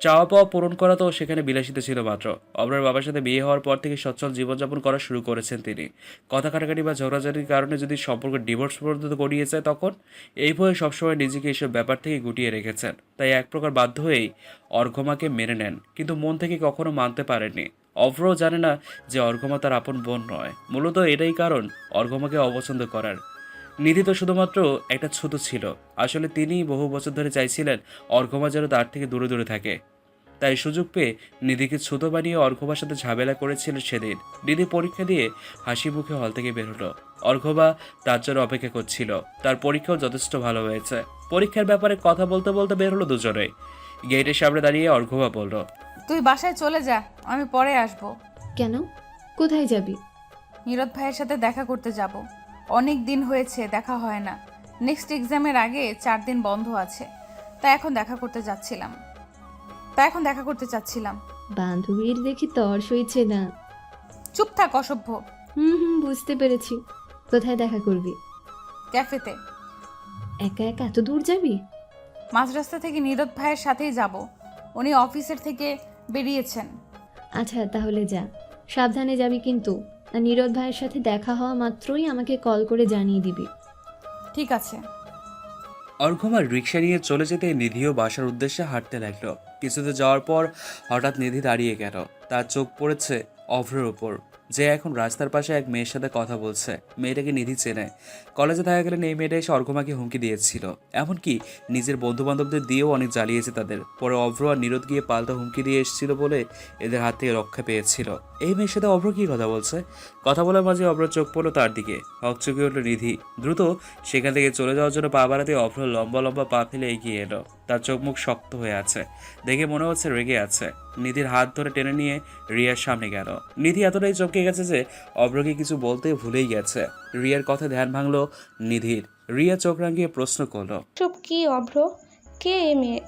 চাওয়া পাওয়া পূরণ করা তো সেখানে বিলাসিতা ছিল মাত্র। অভ্রের বাবার সাথে বিয়ে হওয়ার পর থেকে সচ্ছল জীবনযাপন করা শুরু করেছেন তিনি। কথা কাটাকাটি বা ঝগড়াঝাটির কারণে যদি সম্পর্ক ডিভোর্স পর্যন্ত গড়িয়ে যায় তখন এই ভয়ে সবসময় নিজেকে এইসব ব্যাপার থেকে গুটিয়ে রেখেছেন। তাই এক প্রকার বাধ্য হয়েই অর্ঘ্যমাকে মেনে নেন, কিন্তু মন থেকে কখনো মানতে পারেননি। অভ্রও জানে না যে অর্ঘ্যমা তার আপন বোন নয়। মূলত এটাই কারণ অর্ঘ্যমাকে অপছন্দ করার। নিধি তো শুধুমাত্র একটা ছুতো ছিল। আসলে তিনি বহু বছর ধরে চাইছিলেন অর্ঘ্যমা যেন তার থেকে দূরে দূরে থাকে। তাই সুযোগ পেয়ে নিধিকে ছুতো বানিয়ে অর্ঘ্যমার সাথে ঝামেলা করেছিলেন সেদিন। নিধি পরীক্ষা দিয়ে হাসি মুখে হল থেকে বের হলো। অর্ঘ্যমা তার জন্য অপেক্ষা করছিল। তার পরীক্ষাও যথেষ্ট ভালো হয়েছে। পরীক্ষার ব্যাপারে কথা বলতে বলতে বের হলো দুজনেই। গেটের সামনে দাঁড়িয়ে অর্ঘ্যমা বলল, তুই বাসায় চলে যা, আমি পরে আসবো। কেন? কোথায় যাবি? নীরদ ভাইয়ের সাথে দেখা করতে যাব। অনেক দিন হয়েছে দেখা হয় না। নেক্সট এক্সামের আগে 4 দিন বন্ধ আছে, তাই এখন দেখা করতে চাচ্ছিলাম। বান্ধবীর দেখি তর সইছে না। চুপ থাক অসভ্য। বুঝতে পেরেছি। কোথায় দেখা করবি? ক্যাফেতে। একা একা এত দূর যাবি? মাঝ রাস্তা থেকে নীরদ ভাইয়ের সাথেই যাব। উনি অফিসের থেকে বেরিয়েছেন। আচ্ছা তাহলে যা, সাবধানে যাবি কিন্তু। আর নীরদ ভাইয়ের সাথে দেখা হওয়া মাত্রই আমাকে কল করে জানিয়ে দিবি। ঠিক আছে। অর্ঘমার রিক্সা নিয়ে চলে যেতে নিধিও বাসার উদ্দেশ্যে হাঁটতে লাগলো। কিছুতে যাওয়ার পর হঠাৎ নিধি দাঁড়িয়ে গেল। তার চোখ পড়েছে অভ্রের উপর, যে এখন রাস্তার পাশে এক মেয়ের সাথে কথা বলছে। মেয়েটাকে নিধি চেনে। কলেজে দেখা গেলেন এই মেয়েটা এসে অর্ঘমাকে হুমকি দিয়েছিল, এমনকি নিজের বন্ধু বান্ধবদের দিয়েও অনেক জ্বালিয়েছে তাদের। পরে অভ্র আর নিরোধ গিয়ে পাল্টা হুমকি দিয়ে এসেছিল বলে এদের হাত থেকে রক্ষা পেয়েছিল। এই মেয়ের সাথে অভ্র কি কথা বলছে? কথা বলার মাঝে অভ্র চোখ পড়লো তার দিকে। হকচকে উঠল নিধি। দ্রুত সেখান থেকে চলে যাওয়ার জন্য পা বাড়াতে অভ্র লম্বা লম্বা পা ফেলে এগিয়ে এলো। তার চোখ মুখ শক্ত হয়ে আছে, দেখে মনে হচ্ছে রেগে আছে। নিধির হাত ধরে টেনে নিয়ে রিয়ার সামনে গেল। নিধি এতটাই চমকে গেছে যে অভ্রকে কিছু বলতে ভুলেই গেছে। রিয়ার কথা ধ্যান ভাঙলো নিধির। রিয়া চোখ রাঙিয়ে প্রশ্ন করলো, চুপ কি অভ্র? কে এ মেয়ে?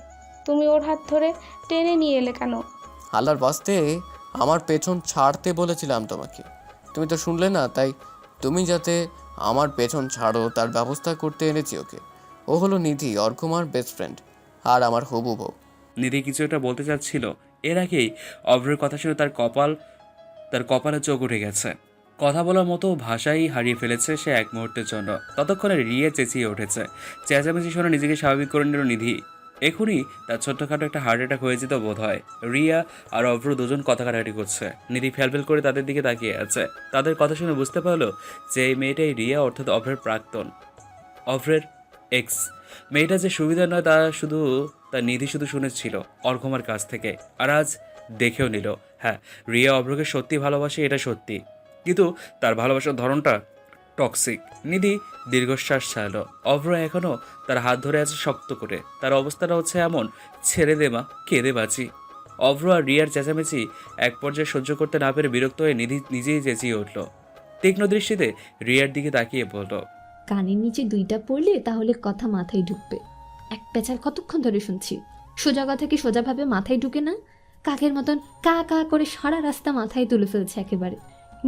তুমি ওর হাত ধরে টেনে নিয়ে এলে কেন? হালার বাস্তে আমার পেছন ছাড়তে বলেছিলাম তোমাকে, তুমি তো শুনলে না, তাই তুমি যাতে আমার পেছন ছাড়ো তার ব্যবস্থা করতে এনেছি ওকে। ও হলো নিধি, অর্ঘমার বেস্ট ফ্রেন্ড আর আমার হবু বউ। নিধি কিছু একটা বলতে চাচ্ছিল, এর আগেই অভ্রের কথা শুনে তার কপালে চোখ উঠে গেছে। কথা বলার মতো ভাষাই হারিয়ে ফেলেছে সে এক মুহূর্তের জন্য। ততক্ষণে রিয়া চেঁচিয়ে উঠেছে। চেঁচামেচি শুনে নিজেকে স্বাভাবিক করে নিল নিধি। এখনই তার ছোট্টখাটো একটা হার্ট অ্যাটাক হয়ে যেত বোধ হয়। রিয়া আর অভ্র দুজন কথা কাটাকাটি করছে। নিধি ফেলফেল করে তাদের দিকে তাকিয়ে আছে। তাদের কথা শুনে বুঝতে পারলো যে এই মেয়েটাই রিয়া, অর্থাৎ অভ্রের প্রাক্তন, অভ্রের এক্স। মেয়েটা যে সুবিধা নয় তা নিধি শুধু শুনেছিল অর্ঘমার কাছ থেকে, আর আজ দেখেও নিল। হ্যাঁ, রিয়া অভ্রকে সত্যি ভালোবাসে, এটা সত্যি, কিন্তু তার ভালোবাসার ধরনটা টক্সিক। নিধি দীর্ঘশ্বাস ছাড়ল। অভ্র এখনও তার হাত ধরে আছে শক্ত করে। তার অবস্থাটা হচ্ছে এমন, ছেড়ে দে মা, কেঁদে বাঁচি। অভ্র আর রিয়ার চেঁচামেচি এক পর্যায়ে সহ্য করতে না পেরে বিরক্ত হয়ে নিধি নিজেই চেঁচিয়ে উঠল। তীক্ষ্ণ দৃষ্টিতে রিয়ার দিকে তাকিয়ে বলল, কানের নিচে দুইটা পড়লে তাহলে কথা মাথায় ঢুকবে। এক পেঁচার কতক্ষণ ধরে শুনছি, সোজা কথা কি সোজাভাবে মাথায় ঢুকে না? কাকের মতন কা কা করে সারা রাস্তা মাথায় তুলে ফেলছে একেবারে।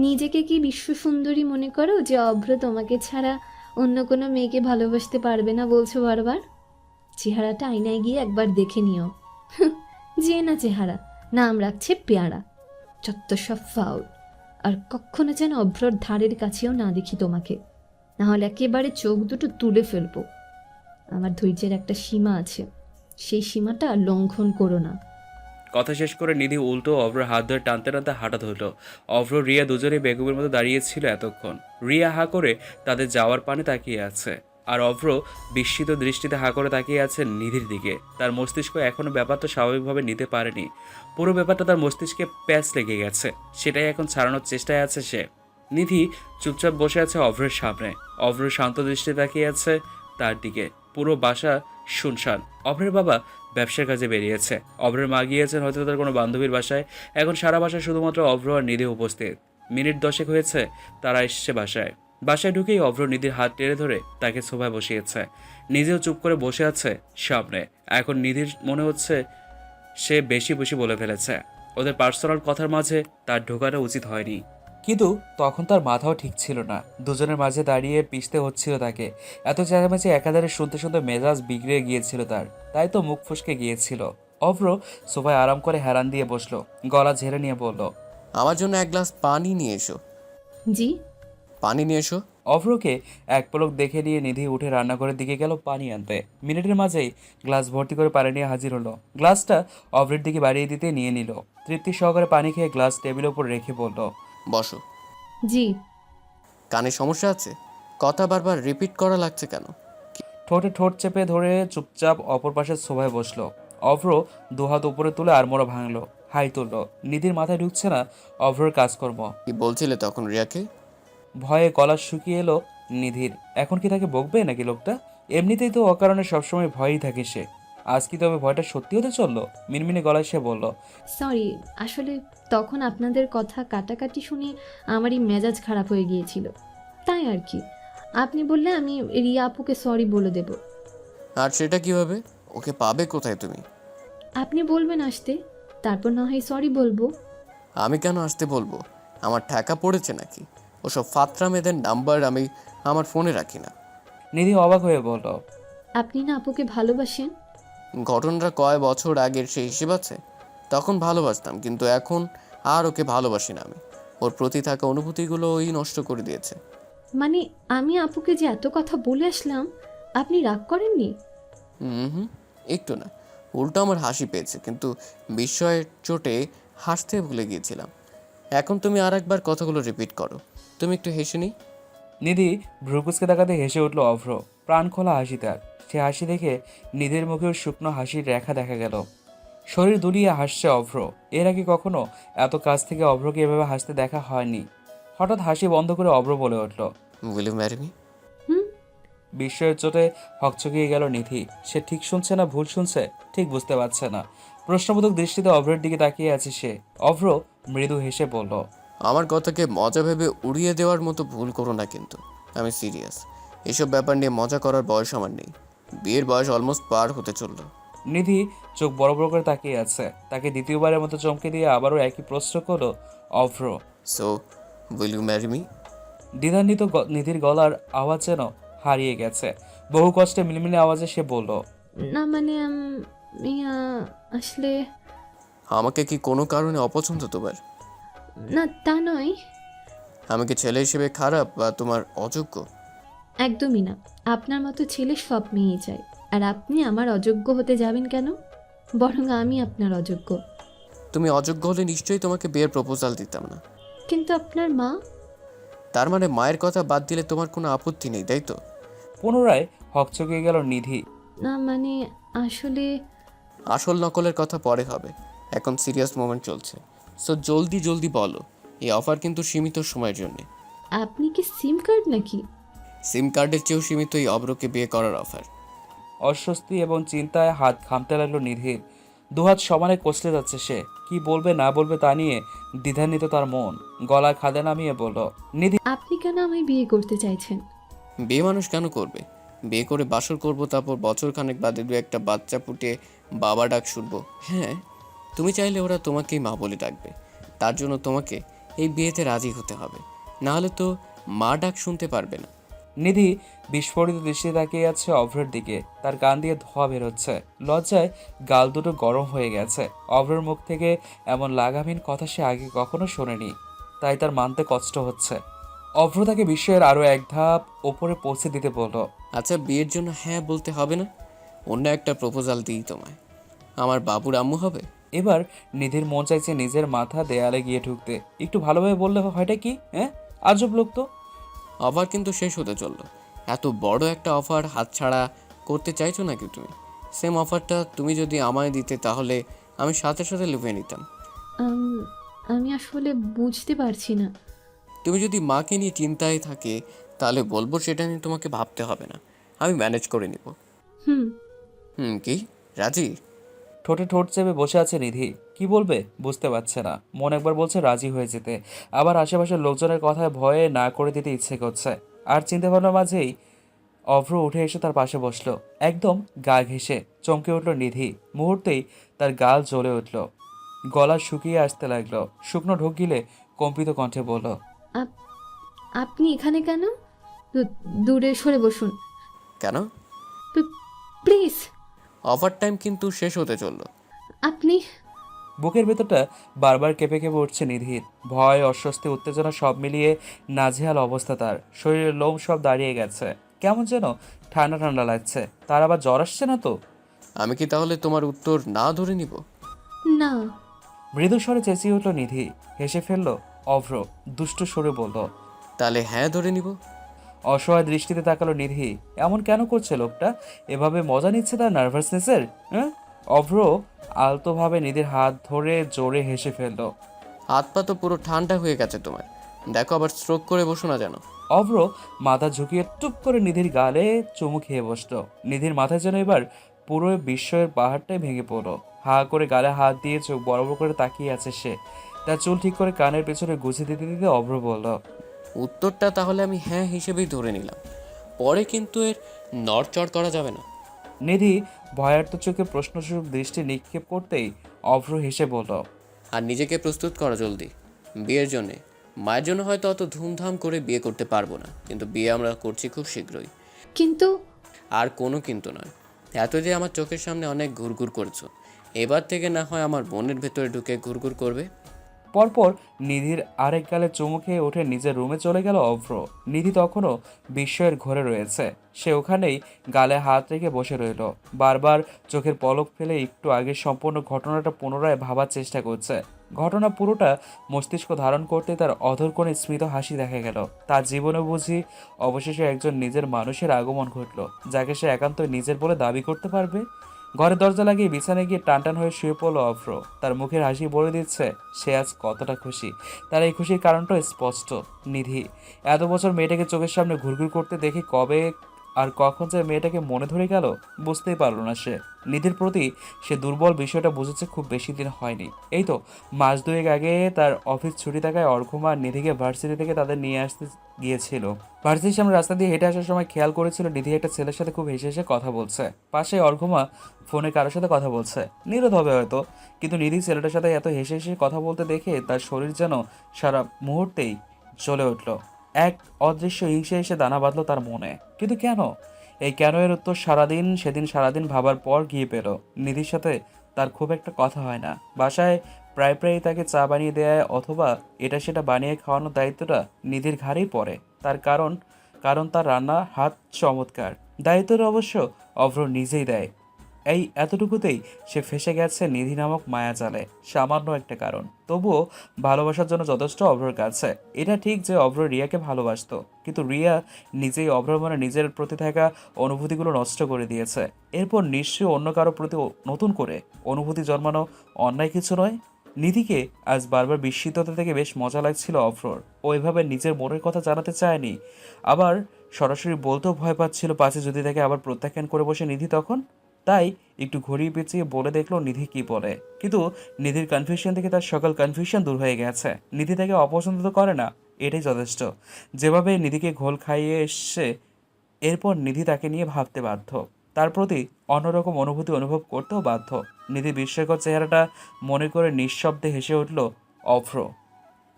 নিজেকে কি বিশ্ব সুন্দরী মনে করো যে অভ্র তোমাকে ছাড়া অন্য কোনো মেয়েকে ভালোবাসতে পারবে না বলছো বারবার? চেহারাটা আয়নায় গিয়ে একবার দেখে নিও। যে না চেহারা, নাম রাখছে পেয়ারা। যত সব ফাউল। আর কখনো যেন অভ্রর ধারের কাছেও না দেখি তোমাকে, নাহলে একেবারে চোখ দুটো তুলে ফেলবো। আমার ধৈর্যের একটা সীমা আছে, সেই সীমাটা লঙ্ঘন করো না। কথা শেষ করে নিধি উল্টো অভ্রের হাত ধরে টানতে টানতে হাঁটা ধরল। অভ্র রিয়া দুজনেই বেগমের মতো দাঁড়িয়েছিল এতক্ষণ। রিয়া হা করে তাদের যাওয়ার পানে তাকিয়ে আছে, আর অভ্র বিস্মিত দৃষ্টিতে হা করে তাকিয়ে আছে নিধির দিকে। তার মস্তিষ্ক এখনো ব্যাপারটা স্বাভাবিকভাবে নিতে পারেনি। পুরো ব্যাপারটা তার মস্তিষ্কে প্যাঁচ লেগে গেছে, সেটাই এখন ছাড়ানোর চেষ্টায় আছে সে। নিধি চুপচাপ বসে আছে অভ্রের সামনে। অভ্র শান্ত দৃষ্টিতে তাকিয়ে আছে তার দিকে। পুরো বাসা শুনশান। অভ্রের বাবা ব্যবসার কাজে বেরিয়েছে। অভ্রের মা গিয়েছেন হয়তো তাদের কোনো বান্ধবীর বাসায়। এখন সারা বাসায় শুধুমাত্র অভ্র আর নিধি উপস্থিত। মিনিট 10 হয়েছে তারা এসছে বাসায়। বাসায় ঢুকেই অভ্র নিধির হাত টেনে ধরে তাকে সোফায় বসিয়েছে। নিজেও চুপ করে বসে আছে সামনে। এখন নিধির মনে হচ্ছে সে বেশি বেশি বলে ফেলেছে। ওদের পার্সোনাল কথার মাঝে তার ঢোকাটা উচিত হয়নি, কিন্তু তখন তার মাথাও ঠিক ছিল না। দুজনের মাঝে দাঁড়িয়ে পিষতে হচ্ছিল তাকে। এত চেঁচামেচি একাধারে শুনতে শুনতে মেজাজ বিগড়ে গিয়েছিল তার, তাই তো মুখ ফসকে গিয়েছিল। অভ্র সোফায় আরাম করে হেলান দিয়ে বসলো, গলা ঝেড়ে নিয়ে বলল, আমার জন্য এক গ্লাস পানি নিয়ে এসো। জি। পানি নিয়ে এসো। অভ্রকে এক পলক দেখে নিয়ে নিধি উঠে রান্নাঘরের দিকে গেল পানি আনতে। মিনিটের মাঝেই গ্লাস ভর্তি করে পানি নিয়ে হাজির হলো। গ্লাসটা অভ্রের দিকে বাড়িয়ে দিতে নিয়ে নিল। তৃপ্তি সহকারে পানি খেয়ে গ্লাস টেবিলের উপর রেখে বলল, বসো। জি। কানে সমস্যা আছে? কথা বারবার রিপিট করা লাগছে কেন? ঠোঁটে ঠোঁট চেপে ধরে চুপচাপ অপর পাশের সোফায় বসলো। অভ্র দুহাত উপরে তুলে আড়মোড়া ভাঙলো, হাই তুললো। নিধির মাথায় ঢুকছে না অভ্রর কাজকর্ম। কি বলছিলে তখন রিয়াকে? ভয়ে গলা শুকিয়ে এলো নিধির। এখন কি তাকে বকবে নাকি লোকটা? এমনিতেই তো অকারণে সবসময় ভয়ই থাকে সে। আজ কি তবে ভয়টা সত্যি হতে চললো? মিনমিনে গলায় সে বলল, সরি, আসলে তখন আপনাদের কথা কাটাকাটি শুনে আমারই মেজাজ খারাপ হয়ে গিয়েছিল, তাই আর কি। আপনি বললে আমি রিয়া আপুকে সরি বলে দেব। আর সেটা কিভাবে? ওকে পাবে কোথায় তুমি? আপনি বলবেন আসতে, তারপর না হয় সরি বলবো। আমি কেন আসতে বলবো? আমার ঠেকা পড়েছে নাকি? ওসব ফাত্রা মেয়েদের নাম্বার আমি আমার ফোনে রাখি না। নিধি অবাক হয়ে বলল, আপনি না আপুকে ভালোবাসেন? ঘটনাটা কয় বছর আগের সেই হিসেব আছে। তখন ভালোবাসতাম, কিন্তু এখন আর ওকে ভালোবাসি না আমি। ওর প্রতি থাকা অনুভূতিগুলো ওই নষ্ট করে দিয়েছে। মানে আমি আপুকে যে এত কথা বলে আসলাম, আপনি রাগ করেননি? হুম, একটু না, উল্টো আমার হাসি পেয়েছে, কিন্তু বিস্ময়ের চোটে হাসতে ভুলে গিয়েছিলাম। এখন তুমি আর একবার কথাগুলো রিপিট করো। তুমি একটু হেসে নি। নিধি ভ্রুকুচকে তাকাতে হেসে উঠল অভ্র। প্রাণ খোলা হাসি তার। সে হাসি দেখে নিধির মুখেও শুকনো হাসির রেখা দেখা গেল। শরীর দুলিয়ে হাসছে অভ্র। এর আগে কখনো এত কাছ থেকে অভ্রকে এভাবে হাসতে দেখা হয়নি। হঠাৎ হাসি বন্ধ করে অভ্র বলে উঠল। Will you marry me? হুম। বিস্ময়ের চোটে হকচকিয়ে গেল নিধি। সে ঠিক শুনছে না ভুল শুনছে ঠিক বুঝতে পারছে না। প্রশ্নবোধক দৃষ্টিতে অভ্রের দিকে তাকিয়ে আছে সে। অভ্র মৃদু হেসে বলল, আমার কথাকে মজা ভেবে উড়িয়ে দেওয়ার মতো ভুল করো না কিন্তু। আমি সিরিয়াস। এসব ব্যাপার নিয়ে মজা করার বয়স আমার নেই। বিয়ের বয়স অলমোস্ট পার হতে চললো। নিধি চোখ বড় বড় করে তাকিয়ে আছে। তাকে দ্বিতীয়বারের মতো চমকে দিয়ে আবারও একই প্রশ্ন করলো Abhra. So will you marry me? দ্বিধান্বিত নিধির গলার আওয়াজ যেন হারিয়ে গেছে। বহু কষ্টে মিলমিলে আওয়াজে সে বলল, না মানে আসলে আমাকে কি কোনো কারণে অপছন্দ তোমার? না, তা নয়। আমি কি ছেলে হিসেবে খারাপ বা তোমার অযোগ্য? একদমই না। আপনার মতো ছেলে সব মেয়েই চায়, আর আপনি আমার অযোগ্য হতে যাবেন কেন? বরং আমি আপনার অযোগ্য। তুমি অযোগ্য হলে নিশ্চয়ই তোমাকে বিয়ের প্রপোজাল দিতাম না। কিন্তু আপনার মা। তার মানে মায়ের কথা বাদ দিলে তোমার কোনো আপত্তি নেই, তাই তো? পুনরায় হকচকিয়ে গেল নিধি। না মানে আসলে আসল নকলের কথা পরে হবে, এখন সিরিয়াস মোমেন্ট চলছে। সো জলদি জলদি বলো। এই অফার কিন্তু সীমিত সময়ের জন্য। আপনি কি সিম কার্ড নাকি? সিম কার্ডের চেয়েও সীমিত এই অব্রকে বিয়ে করার অফার। অস্বস্তি এবং চিন্তায় হাত ঘামতে লাগলো নিধির। দুহাত সমানে কষলে যাচ্ছে সে। কি বলবে না বলবে তা নিয়ে দ্বিধান্বিত তার মন। গলায় খাদে নামিয়ে বলল, নিধি আপনি কেন আমায় বিয়ে করতে চাইছেন? বিয়ে মানুষ কেন করবে? বিয়ে করে বাসর করব, তারপর বছর খানেক বাদে দু একটা বাচ্চা ফুটে বাবা ডাক শুনবো। হ্যাঁ, তুমি চাইলে ওরা তোমাকেই মা বলে ডাকবে। তার জন্য তোমাকে এই বিয়েতে রাজি হতে হবে, না হলে তো মা ডাক শুনতে পারবে না। নিধি বিস্ফোরিত দৃষ্টি তাকিয়ে আছে অভ্রের দিকে। তার কান দিয়ে ধোঁয়া বেরোচ্ছে। লজ্জায় গাল দুটো গরম হয়ে গেছে। অভ্রের মুখ থেকে এমন লাগামহীন কথা সে আগে কখনো শোনেনি। তাই তার মানতে কষ্ট হচ্ছে। অভ্র তাকে বিস্ময়ের আরও এক ধাপ ওপরে পৌঁছে দিতে বলল, আচ্ছা, বিয়ের জন্য হ্যাঁ বলতে হবে না, অন্য একটা প্রপোজাল দিই তোমায়। আমার বাবুর আম্মু হবে। এবার নিধির মন চাইছে নিজের মাথা দেয়ালে গিয়ে ঢুকতে। একটু ভালোভাবে বললে হয়টা কি? হ্যাঁ, আজব লোক তো। অফার কিন্তু শেষ হতে চললো। এত বড় একটা অফার হাতছাড়া করতে চাইছো নাকি তুমি? সেম অফারটা তুমি যদি আমায় দিতে তাহলে আমি সাথে সাথে লুফে নিতাম। আমি আসলে বুঝতে পারছি না। তুমি যদি মাকে নিয়ে চিন্তায় থাকে তাহলে বলবো সেটা নিয়ে তোমাকে ভাবতে হবে না, আমি ম্যানেজ করে নিব। হুম। কি রাজি? ঠোঁটে ঠোঁট চেপে বসে আছে নিধি। কি বলবে বুঝতে পারছে না। মন একবার বলছে রাজি হয়ে যেতে, আবার আশেপাশের লোকজনের কথায় ভয়ে না করে দিতে ইচ্ছে করছে। আর চিন্তাভাবনার মাঝেই অভ্র উঠে এসে তার পাশে বসলো। একদম গা ঘেঁষে চমকে উঠল নিধি। মুহূর্তেই তার গাল জ্বলে উঠল। গলা শুকিয়ে আসতে লাগলো। শুকনো ঢোক গিলে কম্পিত কণ্ঠে বলল, আপনি এখানে কেন? দূরে সরে বসুন কেন? প্লিজ। অফার টাইম কিন্তু শেষ হতে চললো। আপনি বুকের ভেতরটা বারবার কেঁপে কেঁপে উঠছে নিধির। ভয়, অস্বস্তি, উত্তেজনা সব মিলিয়ে নাজেহাল অবস্থা তার। শরীরের লোম সব দাঁড়িয়ে গেছে। কেমন যেন ঠান্ডা ঠান্ডা লাগছে। তার আবার জ্বর আসছে না তো? আমি কি তাহলে তোমার উত্তর না ধরে নিব? না। মৃদু স্বরে চেঁচিয়ে উঠল নিধি। হেসে ফেলল অভ্র। দুষ্ট সুরে বলল, তাহলে হ্যাঁ ধরে নিব। অসহায় দৃষ্টিতে তাকালো নিধি। এমন কেন করছে লোকটা? এভাবে মজা নিচ্ছে তার নার্ভাসনেসের? হ্যাঁ? অভ্র আলতোভাবে নিধির হাত ধরে জোরে হেসে ফেলল। হাত পা তো পুরো ঠান্ডা হয়ে গেছে তোমার, দেখো আবার স্ট্রোক করে বসো না যেন। অভ্র মাথা ঝুঁকিয়ে টুপ করে নিধির গালে চুমু খেয়ে বসল। নিধির মাথায় যেন এবার পুরো বিস্ময়ের পাহাড়টাই ভেঙে পড়ল। হা করে গালে হাত দিয়ে চোখ বড় বড় করে তাকিয়ে আছে সে। তার চুল ঠিক করে কানের পেছনে গুছিয়ে দিতে দিতে অভ্র বলল, উত্তরটা তাহলে আমি হ্যাঁ হিসেবেই ধরে নিলাম, পরে কিন্তু এর নড়চড় করা যাবে না। নিধি ভয়ার্ত চোখে প্রশ্নস্বরূপ দৃষ্টি নিক্ষেপ করতেই অভ্র হেসে বলল, আর নিজেকে প্রস্তুত করো জলদি বিয়ের জন্যে। মায়ের জন্য হয়তো অত ধুমধাম করে বিয়ে করতে পারবো না, কিন্তু বিয়ে আমরা করছি খুব শীঘ্রই। কিন্তু আর কোনো কিন্তু নয়। এত যে আমার চোখের সামনে অনেক ঘুরঘুর করেছো, এবার থেকে না হয় আমার মনের ভেতরে ঢুকে ঘুরঘুর করবে। পরপর নিধির আরেক গালে চুমু খেয়ে উঠে নিজের রুমে চলে গেল অভ্র। নিধি তখনও বিস্ময়ের ঘরে রয়েছে। সে ওখানেই গালে হাত রেখে বসে রইল, বারবার চোখের পলক ফেলে একটু আগে সম্পূর্ণ ঘটনাটা পুনরায় ভাবার চেষ্টা করছে। ঘটনা পুরোটা মস্তিষ্ক ধারণ করতে তার অধর কোণে স্মিত হাসি দেখা গেল। তার জীবনে বুঝি অবশেষে একজন নিজের মানুষের আগমন ঘটল, যাকে সে একান্ত নিজের বলে দাবি করতে পারবে। ঘরের দরজা লাগিয়ে বিছানায় গিয়ে টানটান হয়ে শুয়ে পড়ল অভ্র। তার মুখের হাসি বলে দিচ্ছে সে আজ কতটা খুশি। তার এই খুশির কারণটাও স্পষ্ট। নিধি এত বছর মেয়েটাকে চোখের সামনে ঘুরঘুর করতে দেখে কবে আর কখন যে মেয়েটাকে মনে ধরে গেল বুঝতেই পারল না সে। নিধির প্রতি সে দুর্বল বিষয়টা বুঝেছে খুব বেশি দিন হয়নি। এই তো মাস দুয়েক আগে তার অফিস ছুটি থাকায় অর্ঘমা নিধিকে ভার্সিটি থেকে তাদের নিয়ে আসতে গিয়েছিল। ভার্সিটির সামনে রাস্তা দিয়ে হেঁটে আসার সময় খেয়াল করেছিল নিধি একটা ছেলের সাথে খুব হেসে হেসে কথা বলছে। পাশে অর্ঘমা ফোনে কারোর সাথে কথা বলছে, নীরদ হবে হয়তো, কিন্তু নিধি ছেলেটার সাথে এত হেসে হেসে কথা বলতে দেখে তার শরীর যেন সারা মুহূর্তেই জ্বলে উঠল। এক অদৃশ্য হিংসে এসে দানা বাঁধল তার মনে। কিন্তু কেন? এই কেন এর উত্তর সেদিন সারাদিন ভাবার পর গিয়ে পেল। নিধির সাথে তার খুব একটা কথা হয় না। বাসায় প্রায় প্রায় তাকে চা বানিয়ে দেয় অথবা এটা সেটা বানিয়ে খাওয়ানোর দায়িত্বটা নিধির ঘাড়েই পড়ে। তার কারণ তার রান্না হাত চমৎকার। দায়িত্বটা অবশ্য অভ্র নিজেই দেয়। এই এতটুকুতেই সে ফেসে গেছে নিধি নামক মায়াজালে। সামান্য একটা কারণ, তবুও ভালোবাসার জন্য যথেষ্ট অভ্রর কাছে। এটা ঠিক যে অভ্র রিয়াকে ভালোবাসতো, কিন্তু রিয়া নিজেই অভ্রর মনে নিজের প্রতি থাকা অনুভূতিগুলো নষ্ট করে দিয়েছে। এরপর নিশ্চয়ই অন্য কারো প্রতি নতুন করে অনুভূতি জন্মানো অন্যায় কিছু নয়। নিধিকে আজ বারবার বিস্মিততা থেকে বেশ মজা লাগছিল অভ্রর। ও এভাবে নিজের মনের কথা জানাতে চায়নি, আবার সরাসরি বলতেও ভয় পাচ্ছিল পাছে যদি তাকে আবার প্রত্যাখ্যান করে বসে নিধি তখন। তাই একটু ঘুরিয়ে পেঁচিয়ে বলে দেখলো নিধি কি বলে। কিন্তু নিধির কনফিউশন থেকে তার সকল কনফিউশন দূর হয়ে গেছে। নিধি তাকে অপছন্দ তো করে না, এটাই যথেষ্ট। যেভাবে নিধিকে ঘোল খাইয়ে এসছে, এরপর নিধি তাকে নিয়ে ভাবতে বাধ্য, তার প্রতি অন্যরকম অনুভূতি অনুভব করতেও বাধ্য। নিধি বিস্ময়কর চেহারাটা মনে করে নিঃশব্দে হেসে উঠল অভ্র।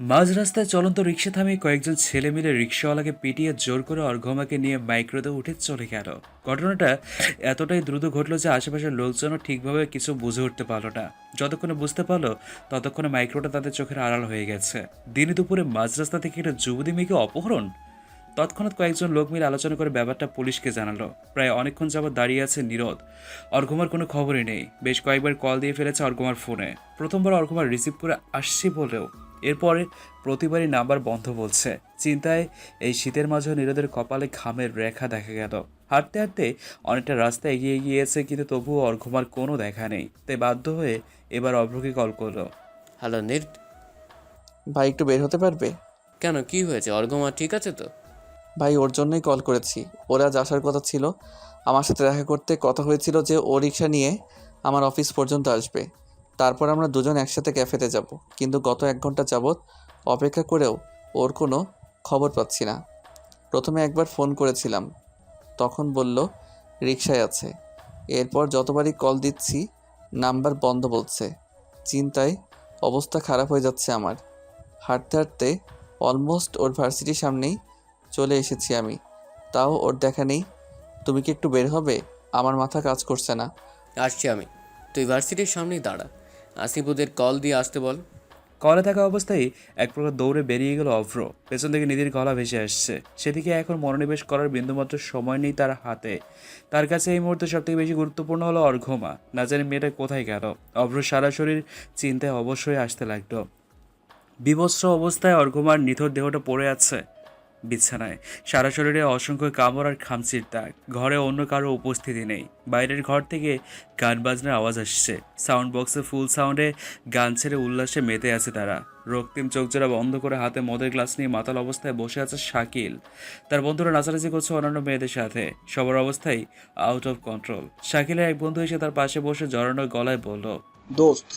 মাঝ রাস্তায় চলন্ত রিক্সা থামিয়ে কয়েকজন ছেলে মিলে রিক্সাওয়ালাকে পিটিয়ে জোর করে অর্ঘমাকে নিয়ে মাইক্রোতে উঠে চলে গেল। ঘটনাটা এতটাই দ্রুত ঘটলো যে আশেপাশের লোকজনও ঠিকভাবে কিছু বুঝে উঠতে পারলো না। যতক্ষণে বুঝতে পারলো ততক্ষণে মাইক্রোটা তাদের চোখের আড়াল হয়ে গেছে। দিনে দুপুরে মাঝ রাস্তা থেকে একটা যুবতী মেয়েকে অপহরণ। তৎক্ষণাৎ কয়েকজন লোক মিলে আলোচনা করে ব্যাপারটা পুলিশকে জানালো। প্রায় অনেকক্ষণ যাবৎ দাঁড়িয়ে আছে নীরদ। অর্ঘমার কোনো খবরই নেই। বেশ কয়েকবার কল দিয়ে ফেলেছে অর্ঘমার ফোনে। প্রথমবার অর্ঘমার রিসিভ করে আসছি বলেও এরপরে প্রতিবারই নাম্বার বন্ধ বলছে। চিন্তায় এই শীতের মাঝেও নীরদের কপালে ঘামের রেখা দেখা গেল। হাঁটতে হাঁটতে অনেকটা রাস্তা এগিয়ে গিয়েছে, কিন্তু তবুও অর্ঘমার কোনো দেখা নেই। তাই বাধ্য হয়ে এবার অভ্রকে কল করলো। হ্যালো নীর, ভাই একটু বের হতে পারবে? কেন কি হয়েছে? অর্ঘমা ঠিক আছে তো? ভাই ওর জন্যই কল করেছি। ওরা আজ আসার কথা ছিল, আমার সাথে দেখা করতে কথা হয়েছিল যে ও রিক্সা নিয়ে আমার অফিস পর্যন্ত আসবে, তারপর আমরা দুজন একসাথে ক্যাফেতে যাব। কিন্তু গত 1 ঘন্টা যাবৎ অপেক্ষা করেও ওর কোনো খবর পাচ্ছি না। প্রথমে একবার ফোন করেছিলাম, তখন বলল রিক্সায় আছে। এরপর যতবারই কল দিচ্ছি নাম্বার বন্ধ বলছে। চিন্তায় অবস্থা খারাপ হয়ে যাচ্ছে আমার। হাঁটতে হাঁটতে অলমোস্ট ওর ভার্সিটির সামনেই চলে এসেছি আমি, তাও ওর দেখা নেই। তুমি কি একটু বের হবে? আমার মাথা কাজ করছে না। আসছি আমি, তুই ভার্সিটির সামনেই দাঁড়া। আসিফ ওদের কল দিয়ে আসতে বল। কলে থাকা অবস্থায় এক প্রকার দৌড়ে বেরিয়ে গেল অভ্র। পেছন থেকে নিধির গলা ভেসে আসছে। সেদিকে এখন মনোনিবেশ করার বিন্দুমাত্র সময় নেই তার হাতে। তার কাছে এই মুহূর্তে সবথেকে বেশি গুরুত্বপূর্ণ হলো অর্ঘমা। না জানি মেয়েটা কোথায় গেল। অভ্র সারা শরীর চিন্তায় অবশ্যই আসতে লাগলো। বিবস্ত্র অবস্থায় অর্ঘমার নিথর দেহটা পড়ে আছে বিছানায়। সারা শরীরে অসংখ্য কামড় আর খামচির দাগ। ঘরে অন্য কারো উপস্থিতি নেই। বাইরের ঘর থেকে গান বাজনার আওয়াজ আসছে। সাউন্ড বক্সে ফুল সাউন্ডে গান ছেড়ে উল্লাসে মেতে আছে তারা। রক্তিম চোখজোড়া বন্ধ করে হাতে মদের গ্লাস নিয়ে মাতাল অবস্থায় বসে আছে শাকিল। তার বন্ধুরা নাচানাচি করছে অন্যান্য মেয়েদের সাথে। সবার অবস্থায় আউট অফ কন্ট্রোল। শাকিলের এক বন্ধু এসে তার পাশে বসে জড়ানো গলায় বলল, দোস্ত,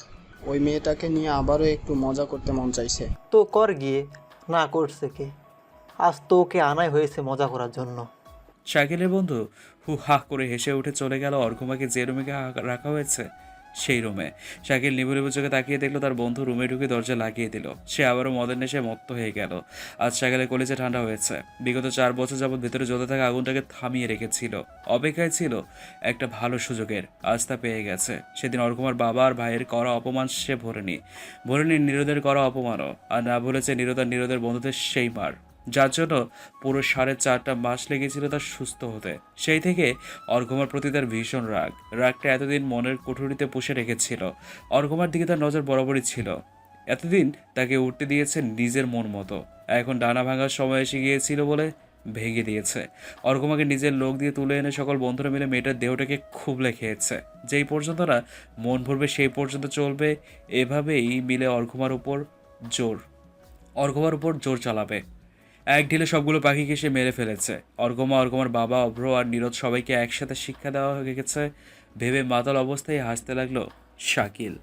ওই মেয়েটাকে নিয়ে আবারও একটু মজা করতে মন চাইছে। তো কর গিয়ে, না করছে কে? আজ তো ওকে আনাই হয়েছে মজা করার জন্য। শাকিলের বন্ধু হু হা করে হেসে উঠে চলে গেল অর্ঘমাকে যে রুমে রাখা হয়েছে সেই রুমে। শাকিল নিবু নিবু চোখে তাকিয়ে দেখলো তার বন্ধু রুমে ঢুকে দরজা লাগিয়ে দিল। সে আবারও মদের নেশায় মত্ত হয়ে গেল। আজ শাকিলের কলেজে ঠান্ডা হয়েছে। বিগত 4 বছর যাবৎ ভেতরে জ্বলতে থাকা আগুনটাকে থামিয়ে রেখেছিল। অপেক্ষায় ছিল একটা ভালো সুযোগের। আজ তা পেয়ে গেছে। সেদিন অর্ঘমার বাবা আর ভাইয়ের করা অপমান সে ভরেনি নীরদের করা অপমানও। আর না ভুলেছে নীরদের বন্ধুদের সেই মার, যার জন্য পুরো 4.5 মাস লেগেছিল তার সুস্থ হতে। সেই থেকে অর্ঘমার প্রতি তার ভীষণ রাগটা এতদিন মনের কুঠুরিতে পুষে রেখেছিল। অর্ঘমার দিকে তার নজর বরাবরই ছিল। এতদিন তাকে উঠতে দিয়েছে নিজের মন মতো। এখন ডানা ভাঙার সময় এসে গিয়েছিল বলে ভেঙে দিয়েছে। অর্ঘমাকে নিজের লোক দিয়ে তুলে এনে সকল বন্ধুরা মিলে মেয়েটার দেহটাকে খুবলে খেয়েছে। যেই পর্যন্ত না মন ভরবে সেই পর্যন্ত চলবে। এভাবেই মিলে অর্ঘমার উপর জোর চালাবে। এক ঢিলে সবগুলো পাখিকে সে মেরে ফেলেছে। অর্ঘমার বাবা, অভ্র আর নীরদ সবাইকে একসাথে শিক্ষা দেওয়া হয়ে গেছে ভেবে মাতাল অবস্থায় হাসতে লাগলো শাকিল।